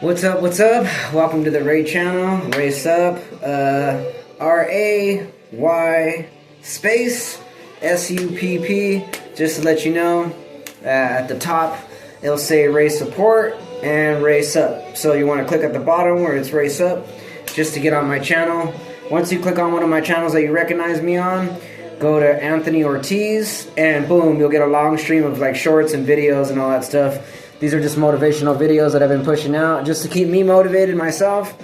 What's up, what's up? Welcome to the Ray channel, Ray Sup, R-A-Y space S-U-P-P. Just to let you know, at the top it'll say Ray Support and Ray Sup. So you want to click at the bottom where it's Ray Sup just to get on my channel. Once you click on one of my channels that you recognize me on, go to Anthony Ortiz and boom, you'll get a long stream of like shorts and videos and all that stuff. These are just motivational videos that I've been pushing out just to keep me motivated myself.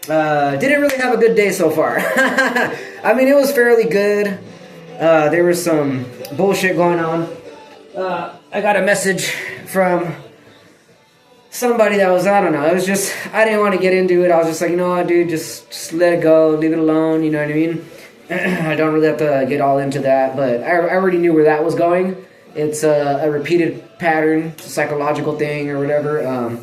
Didn't really have a good day so far. I mean, it was fairly good. There was some bullshit going on. I got a message from somebody that was, I don't know, it was just, I didn't want to get into it. I was just like, you know what, dude, just let it go, leave it alone, you know what I mean? I don't really have to get all into that, but I already knew where that was going. It's a repeated pattern, it's a psychological thing or whatever.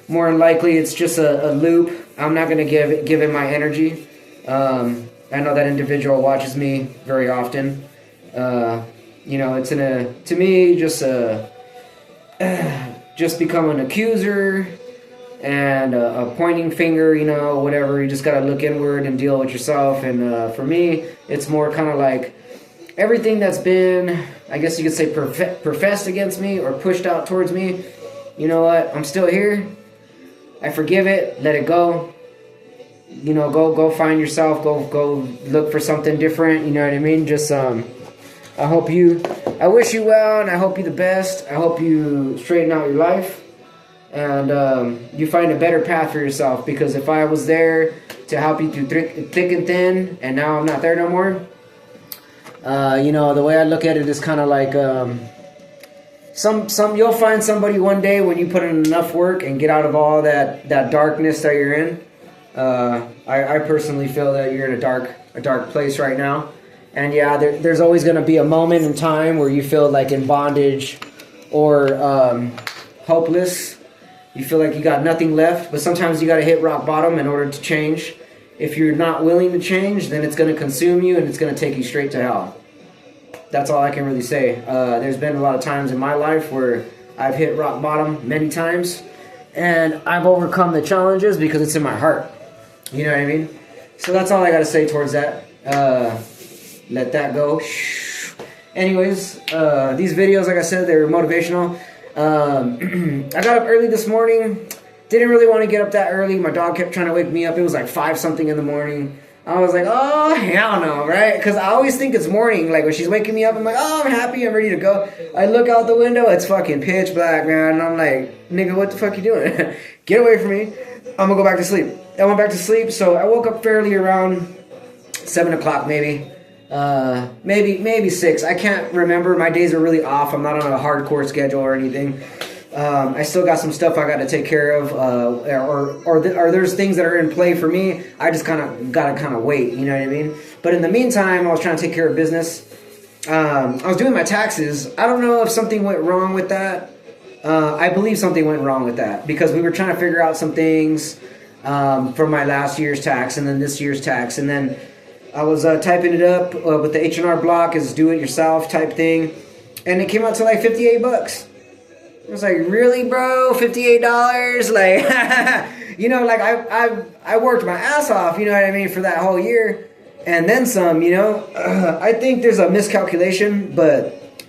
More than likely, it's just a loop. I'm not going to give it my energy. I know that individual watches me very often. You know, it's to me, just become an accuser and a pointing finger, you know, whatever. You just got to look inward and deal with yourself. And for me, it's more kind of like everything that's been, I guess you could say, professed against me or pushed out towards me. You know what? I'm still here. I forgive it. Let it go. You know, go find yourself. Go look for something different. You know what I mean? Just I wish you well, and I hope you the best. I hope you straighten out your life and you find a better path for yourself. Because if I was there to help you through thick and thin, and now I'm not there no more. You know, the way I look at it is kind of like you'll find somebody one day when you put in enough work and get out of all that darkness that you're in. I personally feel that you're in a dark place right now, and yeah, there's always going to be a moment in time where you feel like in bondage or hopeless. You feel like you got nothing left, but sometimes you got to hit rock bottom in order to change. If you're not willing to change, then it's going to consume you and it's going to take you straight to hell. That's all I can really say. There's been a lot of times in my life where I've hit rock bottom many times, and I've overcome the challenges because it's in my heart. You know what I mean? So that's all I got to say towards that. Let that go. Anyways, these videos, like I said, they're motivational. I got up early this morning. Didn't really want to get up that early. My dog kept trying to wake me up. It was like 5 something in the morning. I was like, oh, hell no, right? Because I always think it's morning. Like, when she's waking me up, I'm like, oh, I'm happy. I'm ready to go. I look out the window. It's fucking pitch black, man. And I'm like, nigga, what the fuck you doing? Get away from me. I'm going to go back to sleep. I went back to sleep. So I woke up fairly around 7 o'clock maybe. Maybe 6. I can't remember. My days are really off. I'm not on a hardcore schedule or anything. I still got some stuff I got to take care of, or there's things that are in play for me. I just gotta wait, you know what I mean? But in the meantime, I was trying to take care of business. I was doing my taxes. I don't know if something went wrong with that. I believe something went wrong with that because we were trying to figure out some things from my last year's tax and then this year's tax, and then I was typing it up with the H&R Block as do-it-yourself type thing, and it came out to like $58. I was like, really, bro? $58? Like, you know, like I worked my ass off, you know what I mean, for that whole year. And then some, you know. I think there's a miscalculation, but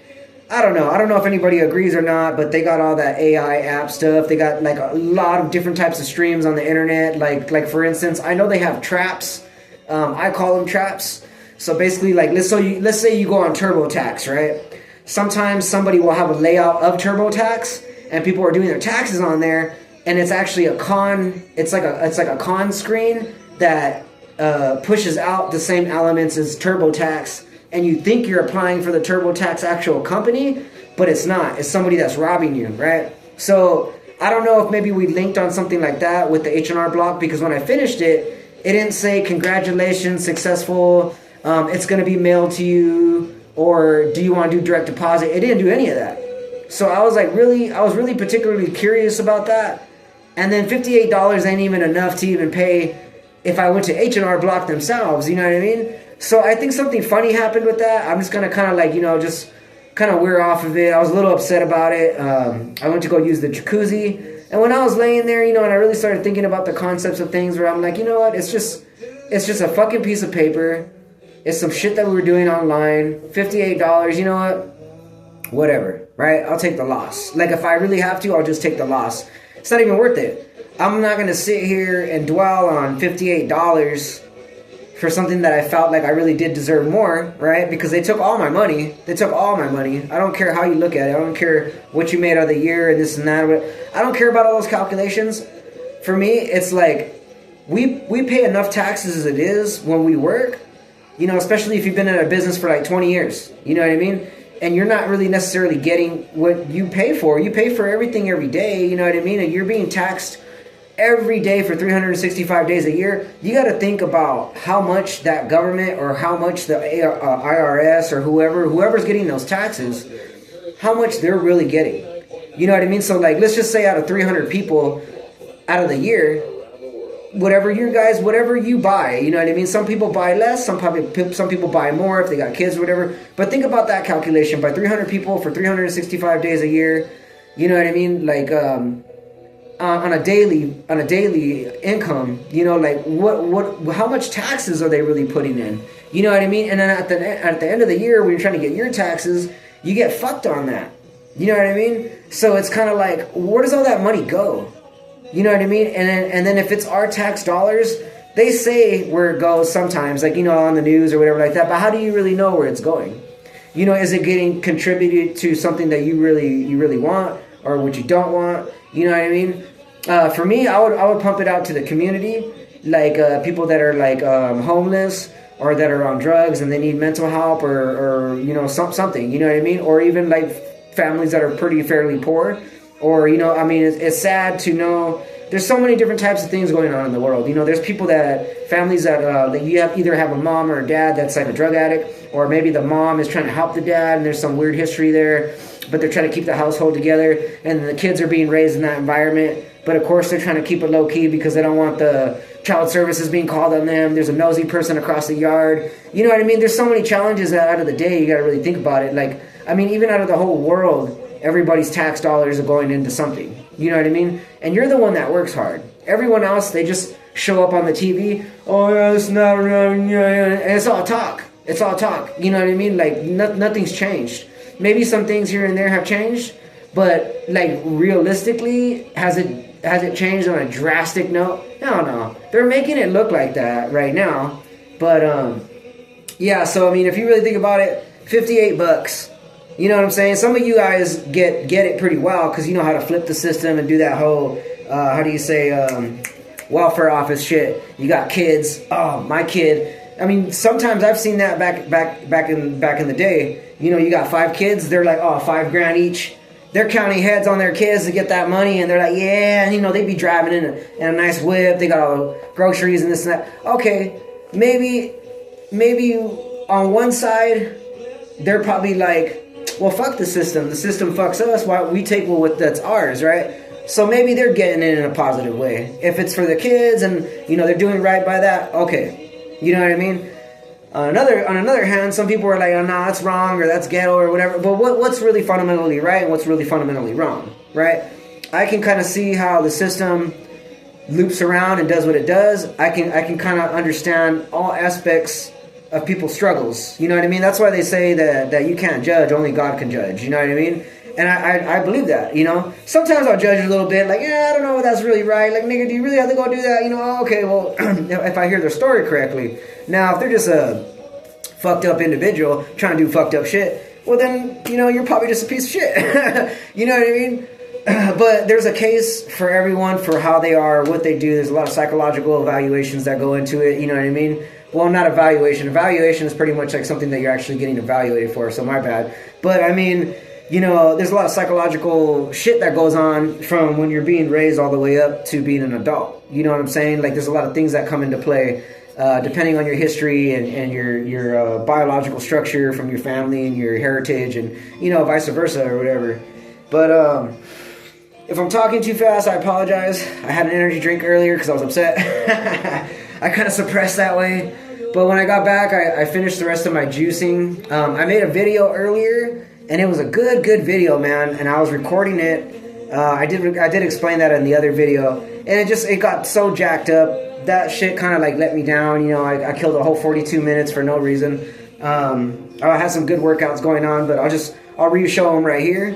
I don't know. I don't know if anybody agrees or not, but they got all that AI app stuff. They got like a lot of different types of streams on the internet. Like for instance, I know they have traps. I call them traps. So basically, like, let's say you go on TurboTax, right? Sometimes somebody will have a layout of TurboTax, and people are doing their taxes on there, and it's actually a con. It's like a con screen that pushes out the same elements as TurboTax, and you think you're applying for the TurboTax actual company, but it's not. It's somebody that's robbing you, right? So I don't know if maybe we linked on something like that with the H&R Block, because when I finished it, it didn't say congratulations, successful. It's going to be mailed to you. Or do you want to do direct deposit? It didn't do any of that. So I was really particularly curious about that. And then $58 ain't even enough to even pay if I went to H&R Block themselves, you know what I mean? So I think something funny happened with that. I'm just going to kind of like, you know, just kind of wear off of it. I was a little upset about it. I went to go use the jacuzzi, And when I was laying there, and I really started thinking about the concepts of things, where I'm like, you know what, it's just a fucking piece of paper. It's some shit that we were doing online. $58, you know what? Whatever, right? I'll take the loss. Like, if I really have to, I'll just take the loss. It's not even worth it. I'm not going to sit here and dwell on $58 for something that I felt like I really did deserve more, right? Because they took all my money. I don't care how you look at it. I don't care what you made out of the year and this and that. I don't care about all those calculations. For me, it's like we pay enough taxes as it is when we work, especially if you've been in a business for like 20 years. You know what I mean? And you're not really necessarily getting what you pay for. You pay for everything every day, you know what I mean? And you're being taxed every day for 365 days a year. You got to think about how much that government, or how much the IRS or whoever's getting those taxes, how much they're really getting. You know what I mean? So like, let's just say out of 300 people out of the year, whatever you buy, you know what I mean? Some people buy less, some people buy more if they got kids or whatever. But think about that calculation. By 300 people for 365 days a year, you know what I mean? Like, on a daily income, like how much taxes are they really putting in? You know what I mean? And then at the end of the year, when you're trying to get your taxes, you get fucked on that. You know what I mean? So it's kind of like, where does all that money go? You know what I mean? And then if it's our tax dollars, they say where it goes sometimes, like, on the news or whatever like that. But how do you really know where it's going? Is it getting contributed to something that you really want, or what you don't want? You know what I mean? For me, I would pump it out to the community, like people that are like homeless, or that are on drugs and they need mental help, or something. You know what I mean? Or even like families that are fairly poor, or it's sad to know there's so many different types of things going on in the world. There's families that you either have a mom or a dad that's like a drug addict, or maybe the mom is trying to help the dad and there's some weird history there, but they're trying to keep the household together, and the kids are being raised in that environment. But of course, they're trying to keep it low key because they don't want the child services being called on them. There's a nosy person across the yard. You know what I mean? There's so many challenges that out of the day, you got to really think about it. Like, even out of the whole world, everybody's tax dollars are going into something. You know what I mean? And you're the one that works hard. Everyone else, they just show up on the TV. Oh, yeah, this and that. And it's all talk. It's all talk. You know what I mean? Like, nothing's changed. Maybe some things here and there have changed. But, like, realistically, has it changed on a drastic note? No. They're making it look like that right now. But, yeah, so, if you really think about it, $58. You know what I'm saying? Some of you guys get it pretty well because you know how to flip the system and do that whole, welfare office shit. You got kids. Oh, my kid. Sometimes I've seen that back in the day. You got 5 kids. They're like, oh, $5,000 each. They're counting heads on their kids to get that money, and they're like, yeah, and they'd be driving in a nice whip. They got all the groceries and this and that. Okay, maybe on one side, they're probably like, well, fuck the system. The system fucks us. Why we take that's ours, right? So maybe they're getting it in a positive way. If it's for the kids and they're doing right by that, okay, you know what I mean. On another hand, some people are like, oh, nah, that's wrong, or that's ghetto, or whatever. But what's really fundamentally right and what's really fundamentally wrong, right? I can kind of see how the system loops around and does what it does. I can kind of understand all aspects of people's struggles. You know what I mean? That's why they say that you can't judge, only God can judge. You know what I mean? And I believe that, Sometimes I'll judge a little bit, like, yeah, I don't know if that's really right. Like, nigga, do you really have to go do that? Okay, well, if I hear their story correctly. Now, if they're just a fucked up individual trying to do fucked up shit, well then, you're probably just a piece of shit. You know what I mean? But there's a case for everyone for how they are, what they do. There's a lot of psychological evaluations that go into it. You know what I mean? Well, not evaluation. Evaluation is pretty much like something that you're actually getting evaluated for, so my bad. But, there's a lot of psychological shit that goes on from when you're being raised all the way up to being an adult. You know what I'm saying? Like, there's a lot of things that come into play depending on your history and your biological structure from your family and your heritage and, vice versa or whatever. But if I'm talking too fast, I apologize. I had an energy drink earlier because I was upset. I kind of suppressed that way. But when I got back, I finished the rest of my juicing. I made a video earlier, and it was a good video, man. And I was recording it I did explain that in the other video, and it got so jacked up. That shit kind of like let me down. You know, I killed a whole 42 minutes for no reason. I had some good workouts going on, but I'll re-show them right here.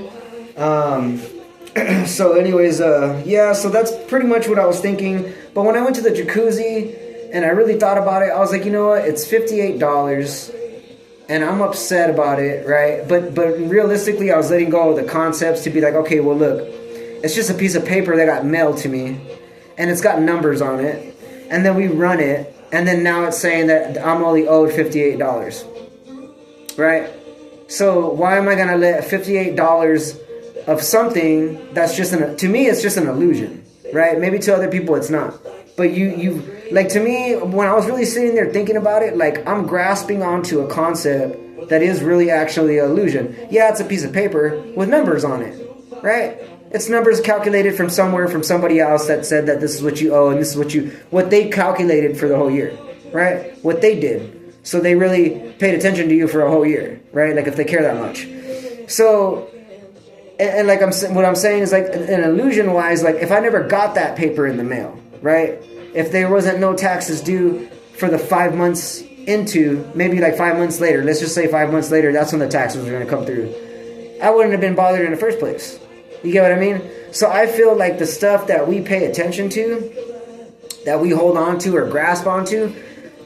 So anyways, yeah, so that's pretty much what I was thinking. But when I went to the jacuzzi and I really thought about it, I was like, you know what, it's $58 and I'm upset about it, right? But realistically, I was letting go of the concepts to be like, okay, well, look, it's just a piece of paper that got mailed to me and it's got numbers on it. And then we run it, and then now it's saying that I'm only owed $58, right? So why am I gonna let $58 of something that's just to me, it's just an illusion, right? Maybe to other people it's not, but you like, to me, when I was really sitting there thinking about it, like, I'm grasping onto a concept that is really actually an illusion. Yeah, it's a piece of paper with numbers on it, right? It's numbers calculated from somewhere, from somebody else that said that this is what you owe and this is what they calculated for the whole year, right? What they did. So they really paid attention to you for a whole year, right? Like, if they care that much. So, and like what I'm saying is, like, an illusion wise, like, if I never got that paper in the mail, right? If there wasn't no taxes due for the 5 months into, maybe like 5 months later, let's just say 5 months later, that's when the taxes were going to come through. I wouldn't have been bothered in the first place. You get what I mean? So I feel like the stuff that we pay attention to, that we hold on to or grasp onto,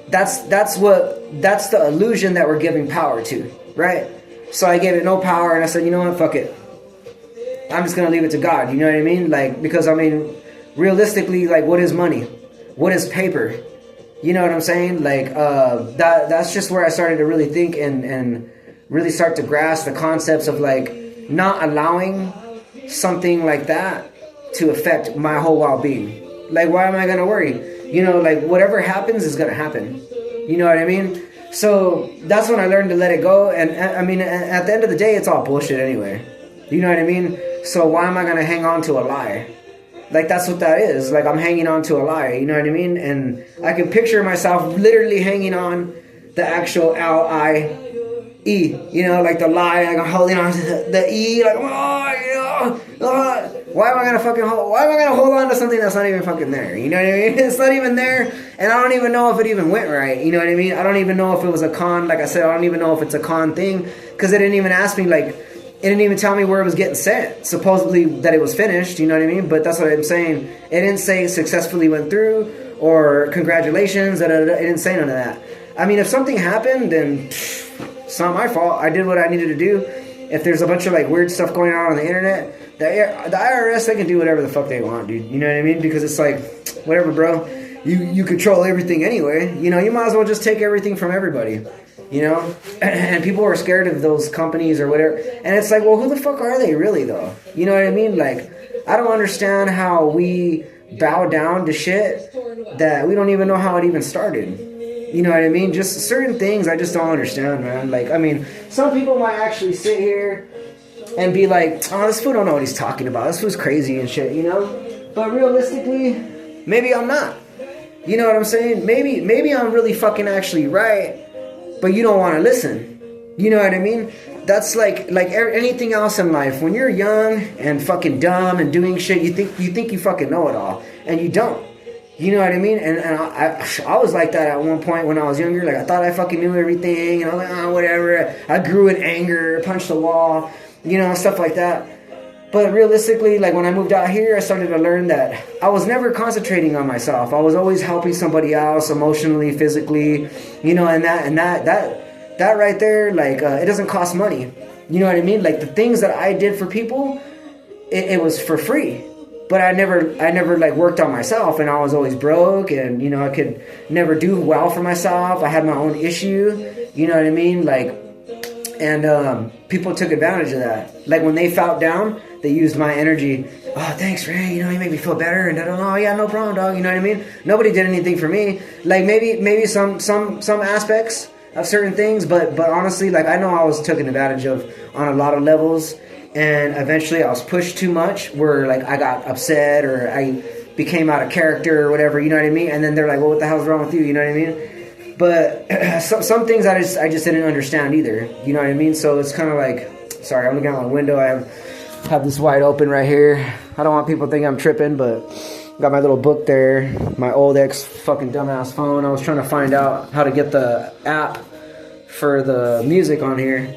that's the illusion that we're giving power to, right? So I gave it no power and I said, you know what, fuck it. I'm just going to leave it to God, you know what I mean? Like, because I mean, realistically, like, what is money? What is paper? You know what I'm saying? Like, that's just where I started to really think and really start to grasp the concepts of, like, not allowing something like that to affect my whole well-being. Like, why am I gonna worry? You know, like, whatever happens is gonna happen. You know what I mean? So that's when I learned to let it go. And I mean, at the end of the day, it's all bullshit anyway. You know what I mean? So why am I gonna hang on to a lie? Like, that's what that is. Like, I'm hanging on to a lie. You know what I mean? And I can picture myself literally hanging on the actual L-I-E. You know, like the lie. Like, I'm holding on to the E. Like, oh, you know, why am I gonna hold on to something that's not even fucking there? You know what I mean? It's not even there, and I don't even know if it even went right. You know what I mean? I don't even know if it was a con. Like I said, I don't even know if it's a con thing, because they didn't even ask me, like, it didn't even tell me where it was getting sent. Supposedly that it was finished, you know what I mean? But that's what I'm saying. It didn't say successfully went through or congratulations. It didn't say none of that. I mean, if something happened, then it's not my fault. I did what I needed to do. If there's a bunch of, like, weird stuff going on the internet, the IRS, they can do whatever the fuck they want, dude. You know what I mean? Because it's like, whatever, bro. You control everything anyway. You know, you might as well just take everything from everybody. You know? And people are scared of those companies or whatever. And it's like, well, who the fuck are they really, though? You know what I mean? Like, I don't understand how we bow down to shit that we don't even know how it even started. You know what I mean? Just certain things I just don't understand, man. Like, I mean, some people might actually sit here and be like, oh, this fool don't know what he's talking about. This fool's crazy and shit, you know? But realistically, maybe I'm not. You know what I'm saying? Maybe I'm really fucking actually right, but you don't want to listen. You know what I mean? That's like anything else in life. When you're young and fucking dumb and doing shit, you think you fucking know it all, and you don't. You know what I mean? And I was like that at one point when I was younger. Like, I thought I fucking knew everything, and I was like, oh, whatever. I grew in anger, punched the wall, you know, stuff like that. But realistically, like, when I moved out here, I started to learn that I was never concentrating on myself. I was always helping somebody else emotionally, physically, you know, and that right there, like, it doesn't cost money. You know what I mean? Like, the things that I did for people, it was for free. But I never like worked on myself, and I was always broke, and, you know, I could never do well for myself. I had my own issue, you know what I mean? Like, and people took advantage of that. Like, when they felt down, they used my energy. Oh, thanks, Ray. You know, you made me feel better. And oh yeah, no problem, dog. You know what I mean? Nobody did anything for me. Like, maybe some aspects of certain things, but honestly, like, I know I was taken advantage of on a lot of levels. And eventually I was pushed too much where, like, I got upset or I became out of character or whatever, you know what I mean? And then they're like, well, what the hell's wrong with you? You know what I mean? But some things I just didn't understand either. You know what I mean? So it's kind of like, sorry, I'm looking out my window. I have Have this wide open right here. I don't want people to think I'm tripping, but got my little book there. My old ex fucking dumbass phone. I was trying to find out how to get the app for the music on here.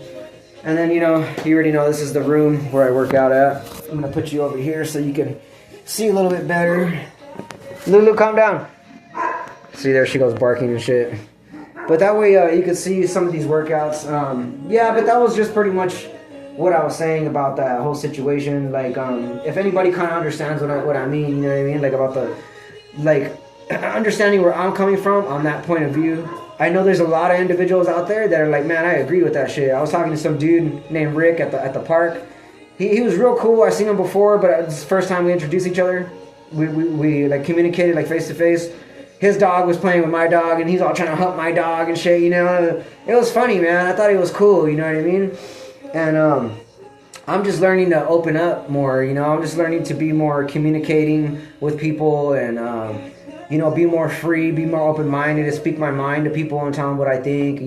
And then, you already know this is the room where I work out at. I'm gonna put you over here so you can see a little bit better. Lulu, calm down. See, there she goes barking and shit. But that way you can see some of these workouts. Yeah, but that was just pretty much what I was saying about that whole situation. Like, if anybody kind of understands what I mean, you know what I mean? Like, about the, like, understanding where I'm coming from on that point of view. I know there's a lot of individuals out there that are like, man, I agree with that shit. I was talking to some dude named Rick at the park. He was real cool. I've seen him before, but it's the first time we introduced each other. We like communicated like face to face. His dog was playing with my dog, and he's all trying to hump my dog and shit, It was funny, man. I thought he was cool, you know what I mean? And I'm just learning to open up more, I'm just learning to be more communicating with people and, be more free, be more open-minded, to speak my mind to people and tell them what I think,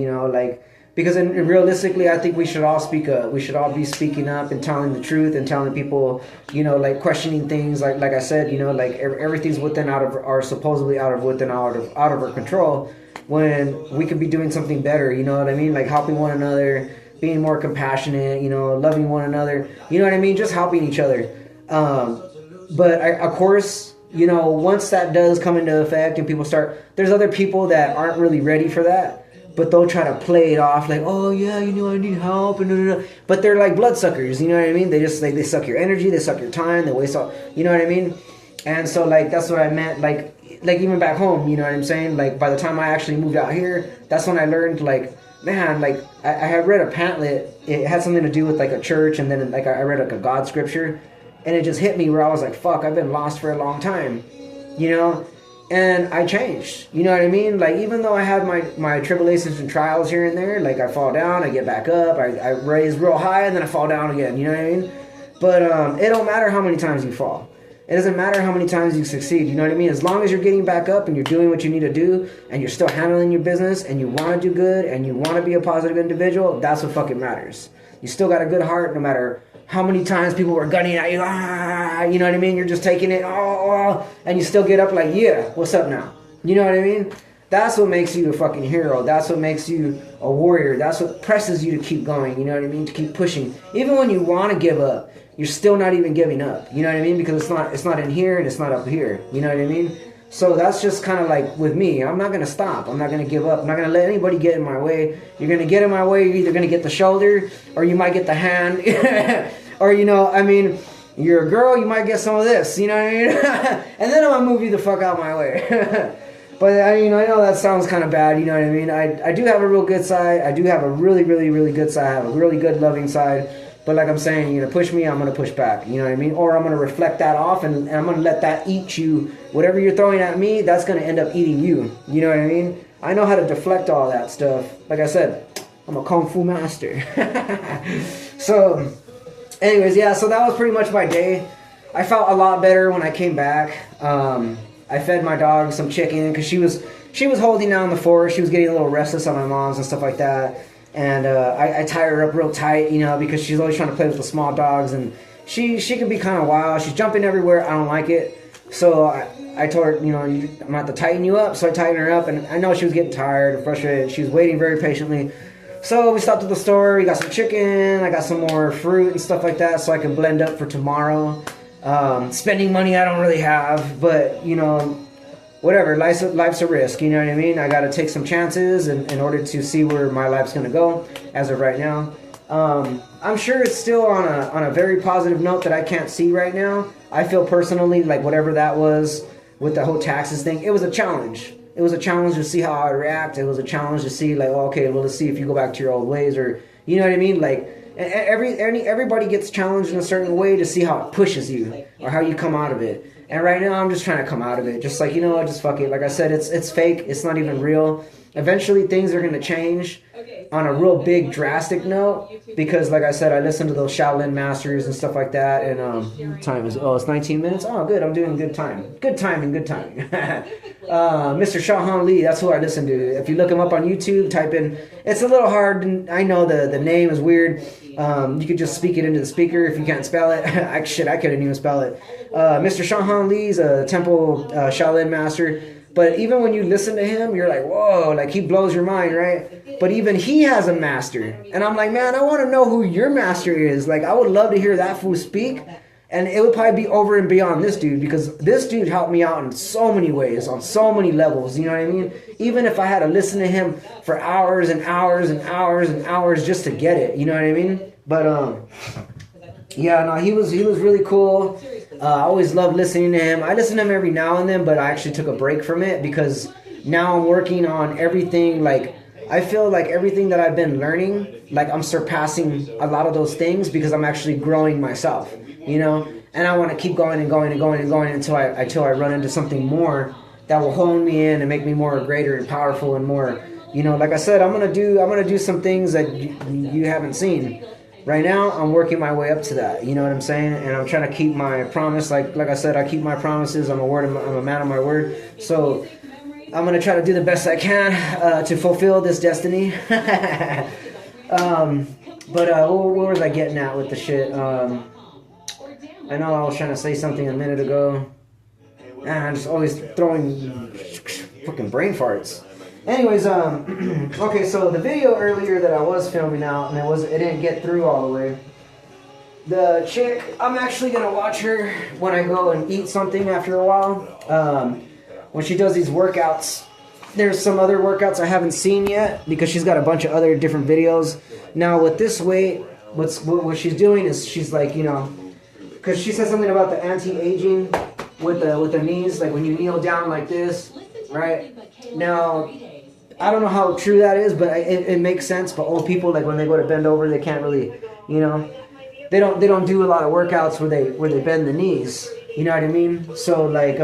because realistically, I think we should all be speaking up and telling the truth and telling people, like questioning things, like I said, like everything's supposedly out of our control, when we could be doing something better, you know what I mean? Like helping one another, being more compassionate, loving one another, you know what I mean? Just helping each other. But of course, once that does come into effect and people there's other people that aren't really ready for that, but they'll try to play it off like, oh yeah, I need help, and but they're like bloodsuckers, you know what I mean? They just they suck your energy, they suck your time, they waste all, you know what I mean? And so like that's what I meant, like even back home, you know what I'm saying? Like by the time I actually moved out here, that's when I learned like, man, like I had read a pamphlet. It had something to do with like a church, and then like I read like a God scripture, and it just hit me where I was like, fuck, I've been lost for a long time, and I changed, you know what I mean? Like even though I have my tribulations and trials here and there, like I fall down, I get back up, I raise real high, and then I fall down again, you know what I mean? But it don't matter how many times you fall. It doesn't matter how many times you succeed, you know what I mean? As long as you're getting back up and you're doing what you need to do and you're still handling your business and you want to do good and you want to be a positive individual, that's what fucking matters. You still got a good heart no matter how many times people were gunning at you, you know what I mean? You're just taking it, and you still get up like, yeah, what's up now? You know what I mean? That's what makes you a fucking hero. That's what makes you a warrior. That's what presses you to keep going, you know what I mean? To keep pushing. Even when you want to give up, you're still not even giving up, you know what I mean? Because it's not in here and it's not up here, you know what I mean? So that's just kind of like with me. I'm not going to stop. I'm not going to give up. I'm not going to let anybody get in my way. You're going to get in my way. You're either going to get the shoulder or you might get the hand. Or, you're a girl, you might get some of this, you know what I mean? And then I'm going to move you the fuck out my way. But, I know that sounds kind of bad, you know what I mean? I do have a real good side. I do have a really, really, really good side. I have a really good loving side. But like I'm saying, you're going to push me, I'm going to push back. You know what I mean? Or I'm going to reflect that off and I'm going to let that eat you. Whatever you're throwing at me, that's going to end up eating you. You know what I mean? I know how to deflect all that stuff. Like I said, I'm a Kung Fu master. So, anyways, yeah, so that was pretty much my day. I felt a lot better when I came back. I fed my dog some chicken because she was holding down the fort. She was getting a little restless on my mom's and stuff like that. And I tie her up real tight, because she's always trying to play with the small dogs. And she can be kind of wild. She's jumping everywhere. I don't like it. So I told her, I'm going to have to tighten you up. So I tightened her up. And I know she was getting tired and frustrated. She was waiting very patiently. So we stopped at the store. We got some chicken. I got some more fruit and stuff like that so I can blend up for tomorrow. Spending money I don't really have. But, whatever, life's a risk, you know what I mean? I got to take some chances in order to see where my life's going to go as of right now. I'm sure it's still on a very positive note that I can't see right now. I feel personally like whatever that was with the whole taxes thing, it was a challenge. It was a challenge to see how I react. It was a challenge to see like, okay, well, let's see if you go back to your old ways, or, you know what I mean? Like, everybody gets challenged in a certain way to see how it pushes you or how you come out of it. And right now, I'm just trying to come out of it. Just like, just fuck it. Like I said, it's fake. It's not even real. Eventually, things are going to change. on a real big drastic note, because like I said, I listen to those Shaolin masters and stuff like that. And time is it's 19 minutes. Oh, good. I'm doing good time. Good timing. Mr. Shahan Lee, that's who I listen to. If you look him up on YouTube, type in. It's a little hard. I know the name is weird. You could just speak it into the speaker if you can't spell it. I couldn't even spell it. Mr. Shahan Lee's a temple Shaolin master. But even when you listen to him, you're like, whoa, like he blows your mind, right? But even he has a master. And I'm like, man, I want to know who your master is. Like, I would love to hear that fool speak. And it would probably be over and beyond this dude, because this dude helped me out in so many ways, on so many levels, you know what I mean? Even if I had to listen to him for hours and hours and hours and hours just to get it, you know what I mean? But, yeah, no, he was really cool. I always loved listening to him. I listen to him every now and then, but I actually took a break from it because now I'm working on everything. Like, I feel like everything that I've been learning, like I'm surpassing a lot of those things because I'm actually growing myself, you know? And I want to keep going and going and going and going until I run into something more that will hone me in and make me more greater and powerful and more, you know, like I said, I'm gonna do some things that you haven't seen. Right now, I'm working my way up to that. You know what I'm saying? And I'm trying to keep my promise. Like I said, I keep my promises. I'm a man of my word. So I'm going to try to do the best I can to fulfill this destiny. But where was I getting at with the shit? I know I was trying to say something a minute ago. And I'm just always throwing fucking brain farts. Anyways, okay, so the video earlier that I was filming out, and it didn't get through all the way. The chick, I'm actually gonna watch her when I go and eat something after a while. When she does these workouts, there's some other workouts I haven't seen yet because she's got a bunch of other different videos. Now with this weight, what she's doing is she's like, you know, because she said something about the anti-aging with the knees, like when you kneel down like this, right? Now, I don't know how true that is, but it makes sense. But old people, like when they go to bend over, they can't really, you know, they don't do a lot of workouts where they bend the knees. You know what I mean? So like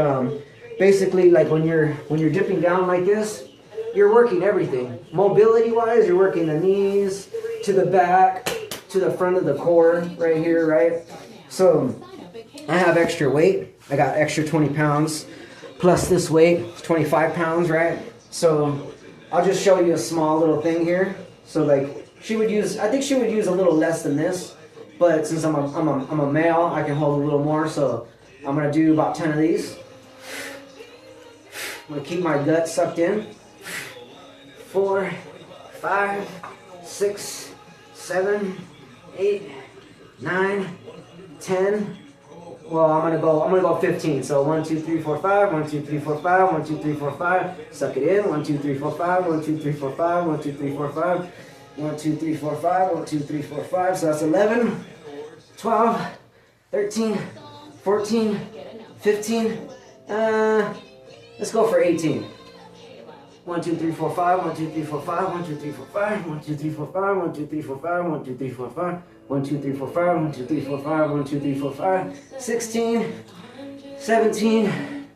basically like when you're dipping down like this, you're working everything. Mobility wise, you're working the knees to the back, to the front of the core right here, right? So I have extra weight. I got extra 20 pounds plus this weight, 25 pounds, right? So I'll just show you a small little thing here. So like I think she would use a little less than this, but since I'm a male, I can hold a little more. So I'm gonna do about 10 of these. I'm gonna keep my gut sucked in. 4, 5, 6, 7, 8, 9, 10. Well, I'm gonna go 15. So 1, 2, 3, 4, 5. 1, 2, 3, 4, 5. 1, 2, 3, 4, 5. Suck it in. 1, 2, 3, 4, 5. 1, 2, 3, 4, 5. 1, 2, 3, 4, 5. 1, 2, 3, 4, 5. 1, 2, 3, 4, 5. So that's 11, 12, 13, 14, 15. Let's go for 18. 1, 2, 3, 4, 5. 1, 2, 3, 4, 5. 1, 2, 3, 4, 5. 1, 2, 3, 4, 5. 1, 2, 3, 4, 5. 1, 2, 3, 4, 5. 1, 2, 3, 4, 5. 1, 2, 3, 4, 5. 1, 2, 3, 4, 5. 16, 17,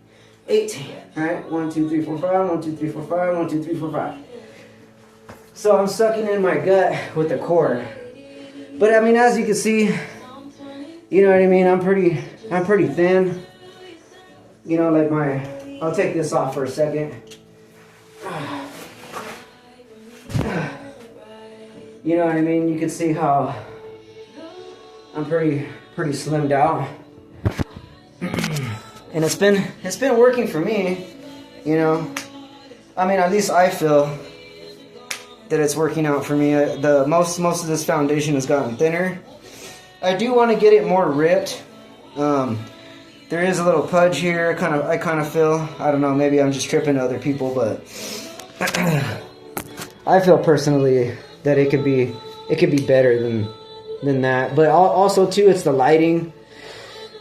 18. All right. 1, 2, 3, 4, 5. 1, 2, 3, 4, 5. 1, 2, 3, 4, 5. So I'm sucking in my gut with the core. But I mean, as you can see, you know what I mean. I'm pretty thin. You know, like I'll take this off for a second. You know what I mean? You can see how I'm pretty slimmed out. And it's been working for me, you know. I mean, at least I feel that it's working out for me. The most of this foundation has gotten thinner. I do want to get it more ripped. There is a little pudge here. I kind of feel. I don't know. Maybe I'm just tripping to other people, but I feel personally that it could be better than that. But also too, it's the lighting,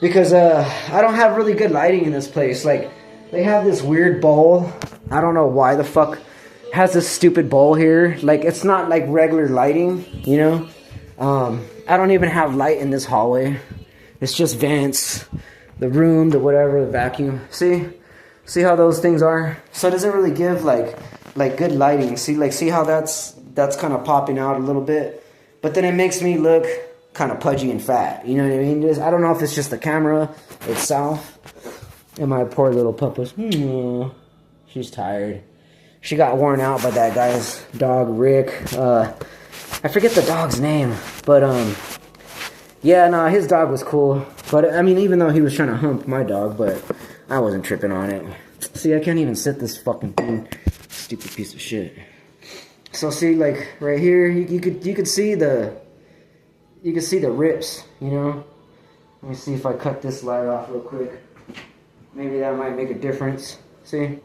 because I don't have really good lighting in this place. Like, they have this weird bowl. I don't know why the fuck has this stupid bowl here. Like, it's not like regular lighting, you know. I don't even have light in this hallway. It's just vents, the room, the whatever, the vacuum. See how those things are? So it doesn't really give like good lighting. See how that's that's kind of popping out a little bit. But then it makes me look kind of pudgy and fat. You know what I mean? I don't know if it's just the camera itself. And my poor little pup was, she's tired. She got worn out by that guy's dog, Rick. I forget the dog's name. But, yeah, no, his dog was cool. But, I mean, even though he was trying to hump my dog, but I wasn't tripping on it. See, I can't even sit this fucking thing. Stupid piece of shit. So, see, like, right here, you could see the rips, you know? Let me see if I cut this light off real quick. Maybe that might make a difference. See?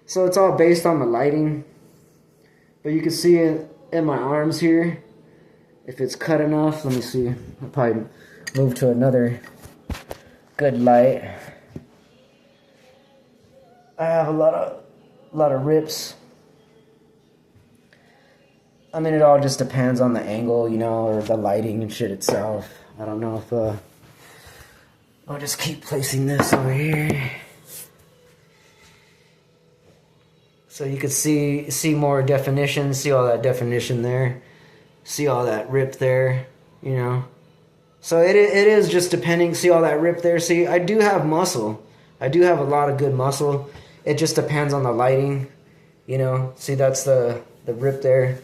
So it's all based on the lighting. But you can see it in my arms here. If it's cut enough, let me see. I'll probably move to another good light. I have a lot of rips. I mean, it all just depends on the angle, you know, or the lighting and shit itself. I don't know if, I'll just keep placing this over here. So you could see more definition, see all that definition there. See all that rip there, you know. So it is just depending, see all that rip there. See, I do have muscle. I do have a lot of good muscle. It just depends on the lighting, you know. See, that's the rip there.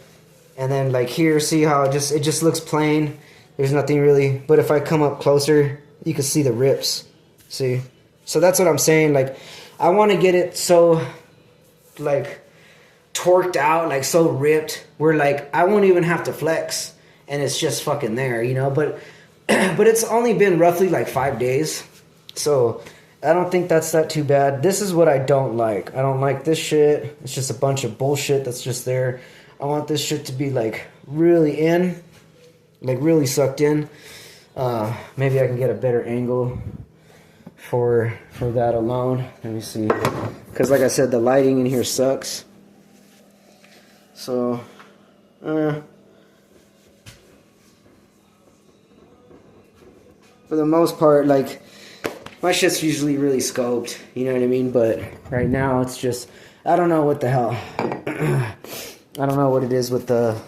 And then like here, see how it just looks plain. There's nothing really, but if I come up closer, you can see the rips. See? So that's what I'm saying. Like, I want to get it so, like, torqued out, like so ripped, where like I won't even have to flex, and it's just fucking there, you know. But it's only been roughly like 5 days, so I don't think that's that too bad. This is what I don't like. I don't like this shit. It's just a bunch of bullshit that's just there. I want this shit to be like really in, like really sucked in. Maybe I can get a better angle for that alone. Let me see, because like I said, the lighting in here sucks. So, for the most part, like, my shit's usually really scoped, you know what I mean? But right now, it's just, I don't know what the hell. I don't know what it is with the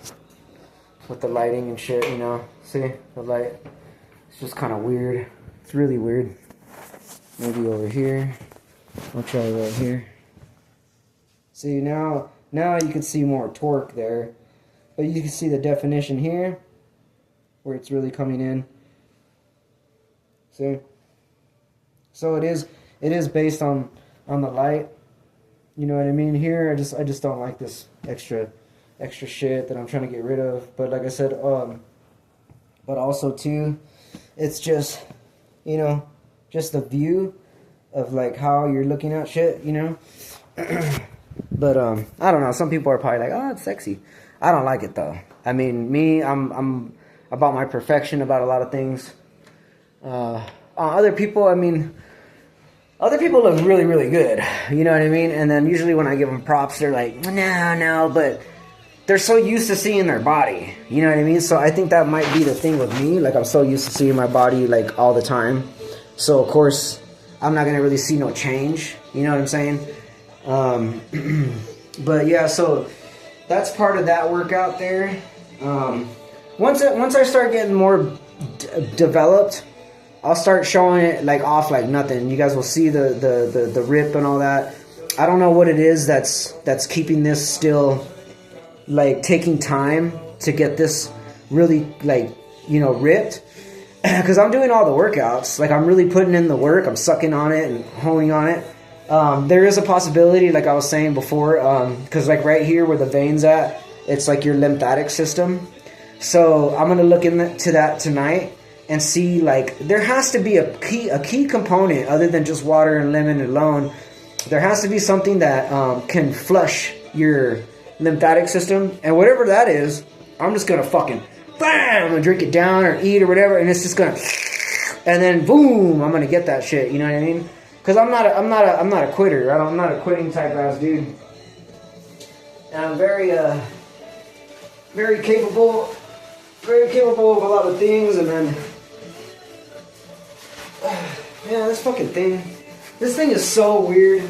lighting and shit, you know? See, the light, it's just kind of weird. It's really weird. Maybe over here. I'll try right here. See, now you can see more torque there. But you can see the definition here, where it's really coming in. See? So it is based on the light. You know what I mean? Here, I just don't like this extra shit that I'm trying to get rid of. But like I said, but also too, it's just, you know, just the view of like how you're looking at shit, you know. But I don't know. Some people are probably like, oh, it's sexy. I don't like it though. I mean, me, I'm about my perfection about a lot of things. Other people, I mean, other people look really, really good. You know what I mean? And then usually when I give them props, they're like, no, but they're so used to seeing their body. You know what I mean? So I think that might be the thing with me. Like, I'm so used to seeing my body like all the time. So of course, I'm not gonna really see no change. You know what I'm saying? But yeah, so that's part of that workout there. Once I start getting more developed, I'll start showing it like off like nothing. You guys will see the rip and all that. I don't know what it is that's keeping this still, like, taking time to get this really, like, you know, ripped. Because I'm doing all the workouts. Like, I'm really putting in the work. I'm sucking on it and honing on it. There is a possibility, like I was saying before, because like right here where the veins at, it's like your lymphatic system. So I'm gonna look into that tonight and see, like, there has to be a key component other than just water and lemon alone. There has to be something that can flush your lymphatic system, and whatever that is, I'm just gonna fucking bam, I'm gonna drink it down or eat or whatever, and it's just gonna, and then boom, I'm gonna get that shit. You know what I mean? Because I'm not a quitter. I'm not a quitting type ass dude. And I'm very capable of a lot of things. And then, yeah, this fucking thing. This thing is so weird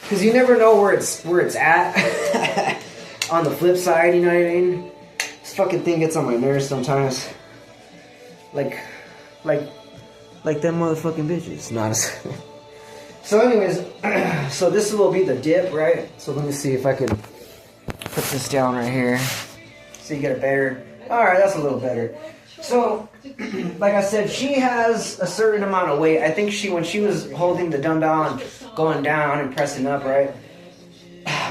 because you never know where it's at. on the flip side, you know what I mean? This fucking thing gets on my nerves sometimes. Like them motherfucking bitches. Not as. So anyways, so this will be the dip, right? So let me see if I can put this down right here. So you get a better. Alright, that's a little better. So, like I said, she has a certain amount of weight. I think when she was holding the dumbbell and going down and pressing up, right?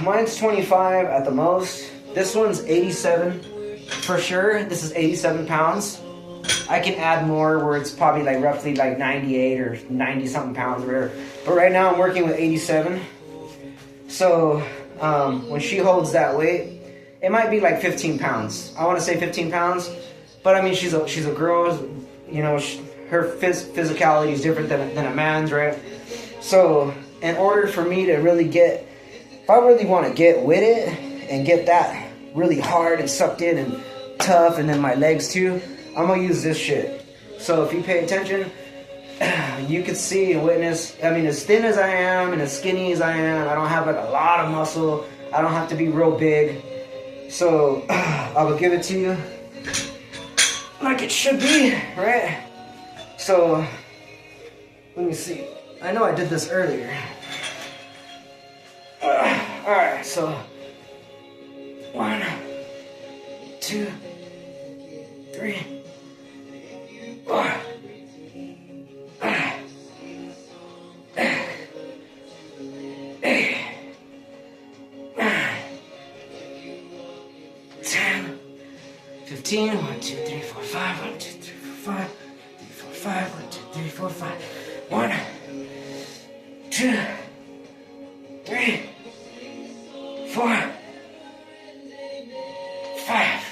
Mine's 25 at the most. This one's 87 for sure. This is 87 pounds. I can add more where it's probably like roughly like 98 or 90 something pounds or whatever. But right now I'm working with 87. So when she holds that weight, it might be like 15 pounds. I want to say 15 pounds. But I mean, she's a girl, you know, her physicality is different than a man's, right? So in order for me to really if I really want to get with it and get that really hard and sucked in and tough, and then my legs too, I'm going to use this shit. So if you pay attention, you can see and witness, I mean, as thin as I am and as skinny as I am, I don't have like a lot of muscle. I don't have to be real big. So I will give it to you like it should be, right? So let me see. I know I did this earlier. Alright, so 1, 2, 3, 4, 8, 9, 10, 15, 1, 2, 3, 4, 5, 1, 2, 3, 4, 5, 3, 4, 5, 1, 2, 3, 4, 5, 1, 2, 3, 4, 5.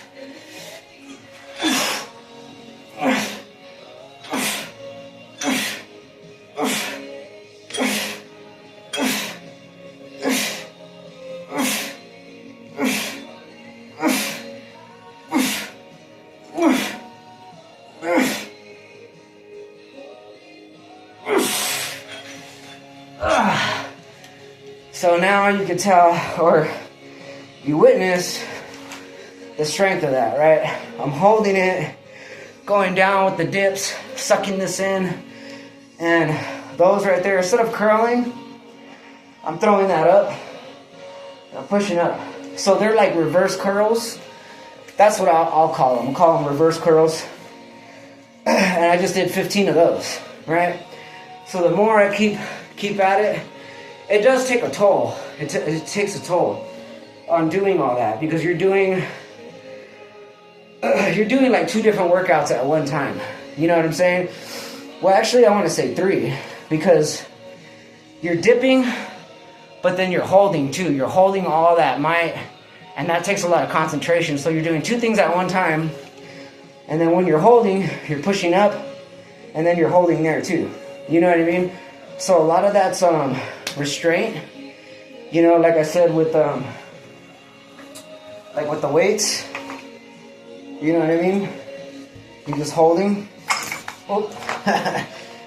So now you can tell, or you witness the strength of that, right? I'm holding it, going down with the dips, sucking this in, and those right there, instead of curling, I'm throwing that up, and I'm pushing up. So they're like reverse curls. That's what I'll call them. I'll call them reverse curls. And I just did 15 of those, right? So the more I keep at it, it does take a toll. It takes a toll on doing all that, because you're doing like 2 different workouts at one time. You know what I'm saying? Well, actually, I want to say 3, because you're dipping, but then you're holding too. You're holding all that might, and that takes a lot of concentration. So you're doing 2 things at one time, and then when you're holding, you're pushing up, and then you're holding there too. You know what I mean? So a lot of that's restraint. You know, like I said, with the weights. You know what I mean? You're just holding. Oh,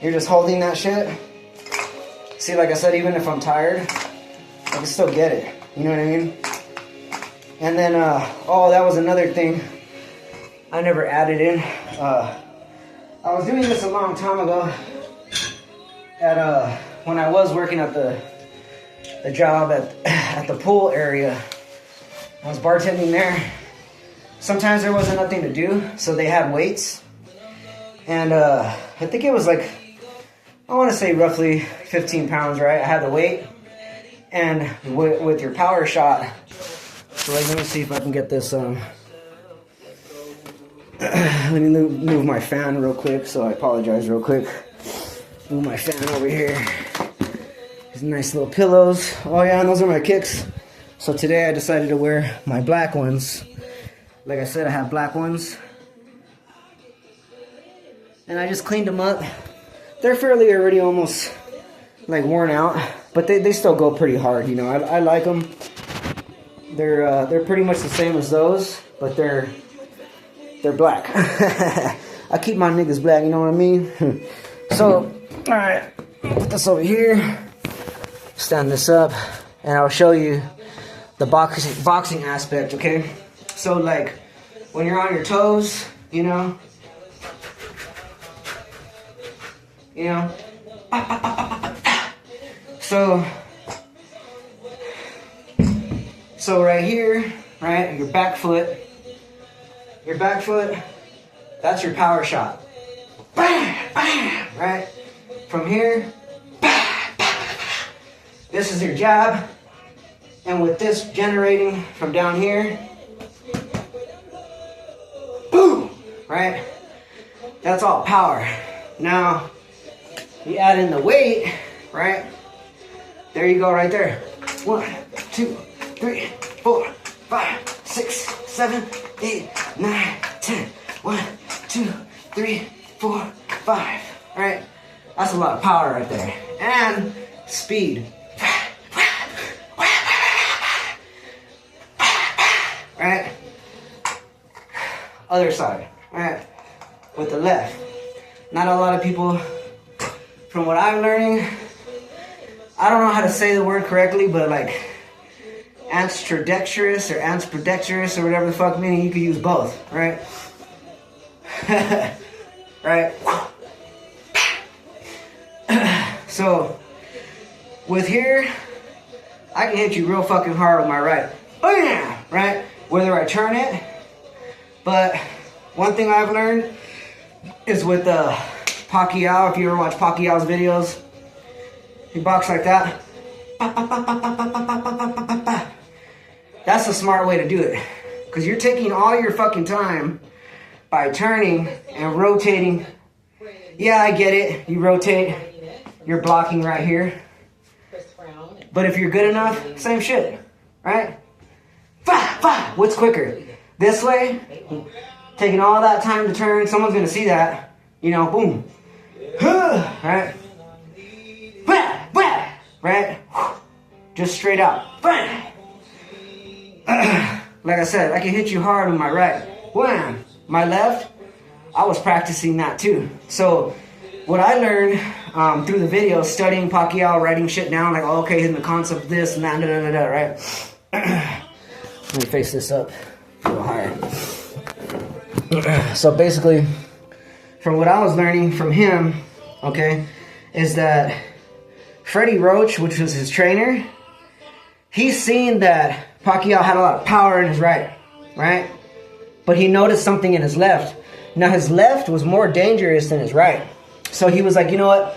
you're just holding that shit. See, like I said, even if I'm tired, I can still get it. You know what I mean? And then, oh, that was another thing I never added in. I was doing this a long time ago at when I was working at the job at the pool area. I was bartending there. Sometimes there wasn't nothing to do, so they had weights. And I think it was like, I want to say roughly 15 pounds, right? I had the weight. And with your power shot, so let me see if I can get this, let me move my fan real quick, so I apologize real quick. Move my fan over here. These nice little pillows. Oh yeah, and those are my kicks. So today I decided to wear my black ones. Like I said, I have black ones. And I just cleaned them up. They're fairly already almost like worn out, but they still go pretty hard, you know. I like them. They're pretty much the same as those, but they're black. I keep my niggas black, you know what I mean? So, alright, put this over here, stand this up, and I'll show you the boxing aspect, okay? So like when you're on your toes, you know, so right here, right, your back foot, that's your power shot. Right? From here, this is your jab. And with this generating from down here, boom, right? That's all power. Now, you add in the weight, right? There you go right there. 1, 2, 3, 4, 5, 6, 7, 8, 9, 10. 1, 2, 3, 4, 5. All right? That's a lot of power right there. And speed. Right? Other side. Right? With the left. Not a lot of people, from what I'm learning, I don't know how to say the word correctly, but like ambidextrous or ambidextrous or whatever the fuck, meaning you could use both, right? Right? So, with here, I can hit you real fucking hard with my right. Oh yeah! Right? Whether I turn it, but one thing I've learned is with Pacquiao, if you ever watch Pacquiao's videos, he boxes like that. That's a smart way to do it. Because you're taking all your fucking time by turning and rotating. Yeah, I get it. You rotate, you're blocking right here. But if you're good enough, same shit, right? What's quicker? This way, taking all that time to turn, someone's gonna see that, you know, boom. Right? Right? Just straight out. Like I said, I can hit you hard with my right. Wham! My left, I was practicing that too. So what I learned through the videos, studying Pacquiao, writing shit down, like, oh, okay, hitting the concept of this and that, right? Let me face this up a little higher. So basically, from what I was learning from him, okay, is that Freddie Roach, which was his trainer, he's seen that Pacquiao had a lot of power in his right? But he noticed something in his left. Now his left was more dangerous than his right. So he was like, you know what?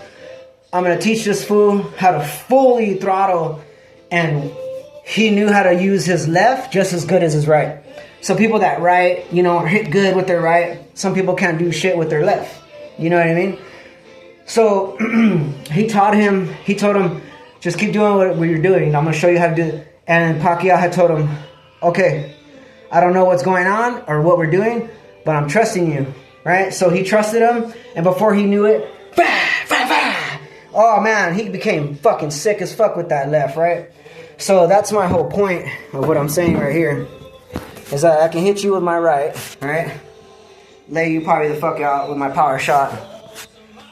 I'm going to teach this fool how to fully throttle. And he knew how to use his left just as good as his right. So people that right, you know, hit good with their right. Some people can't do shit with their left. You know what I mean? So he told him, just keep doing what you're doing. I'm going to show you how to do it. And Pacquiao had told him, okay, I don't know what's going on or what we're doing, but I'm trusting you, right? So he trusted him, and before he knew it, oh man, he became fucking sick as fuck with that left, right? So that's my whole point of what I'm saying right here, is that I can hit you with my right, lay you probably the fuck out with my power shot.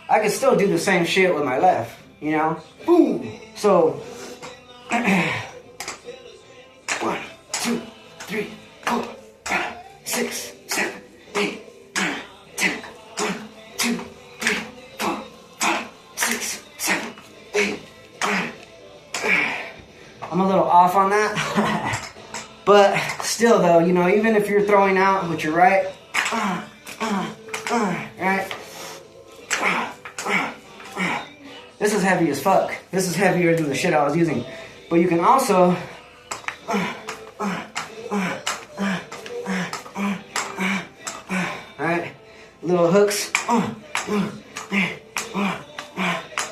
I can still do the same shit with my left, you know? Boom! So, 1, 2, 3, 4, 5, 6, 7, 8, 9, 10. 1, 2, 3, 4, 5, 6, 7, 8, 9. I'm a little off on that. But still though, you know, even if you're throwing out with your right, right? This is heavy as fuck. This is heavier than the shit I was using. But you can also right? Little hooks.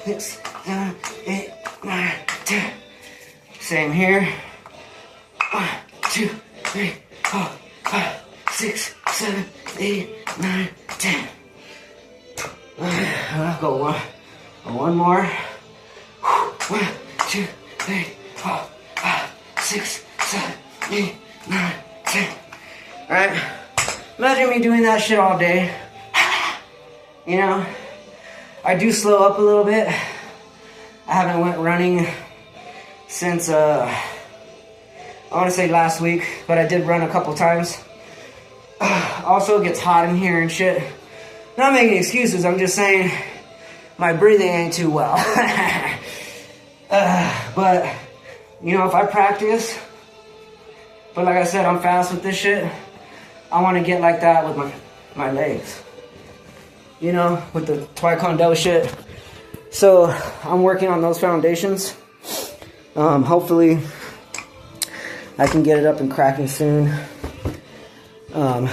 6, 7, 8, 9, 10. Same here. 1, 2, 3, 4, 5, 6, 7, 8, 9, 10. I'll go one more. 1, 2, 3, 4, 5, 6, 7, 8, 9, 10. Alright? Imagine me doing that shit all day. You know? I do slow up a little bit. I haven't went running since I want to say last week, but I did run a couple times. Also, it gets hot in here and shit. Not making excuses, I'm just saying my breathing ain't too well. But, you know, if I practice, but like I said, I'm fast with this shit. I want to get like that with my legs. You know, with the Taekwondo shit. So, I'm working on those foundations. Hopefully, I can get it up and cracking soon. I'll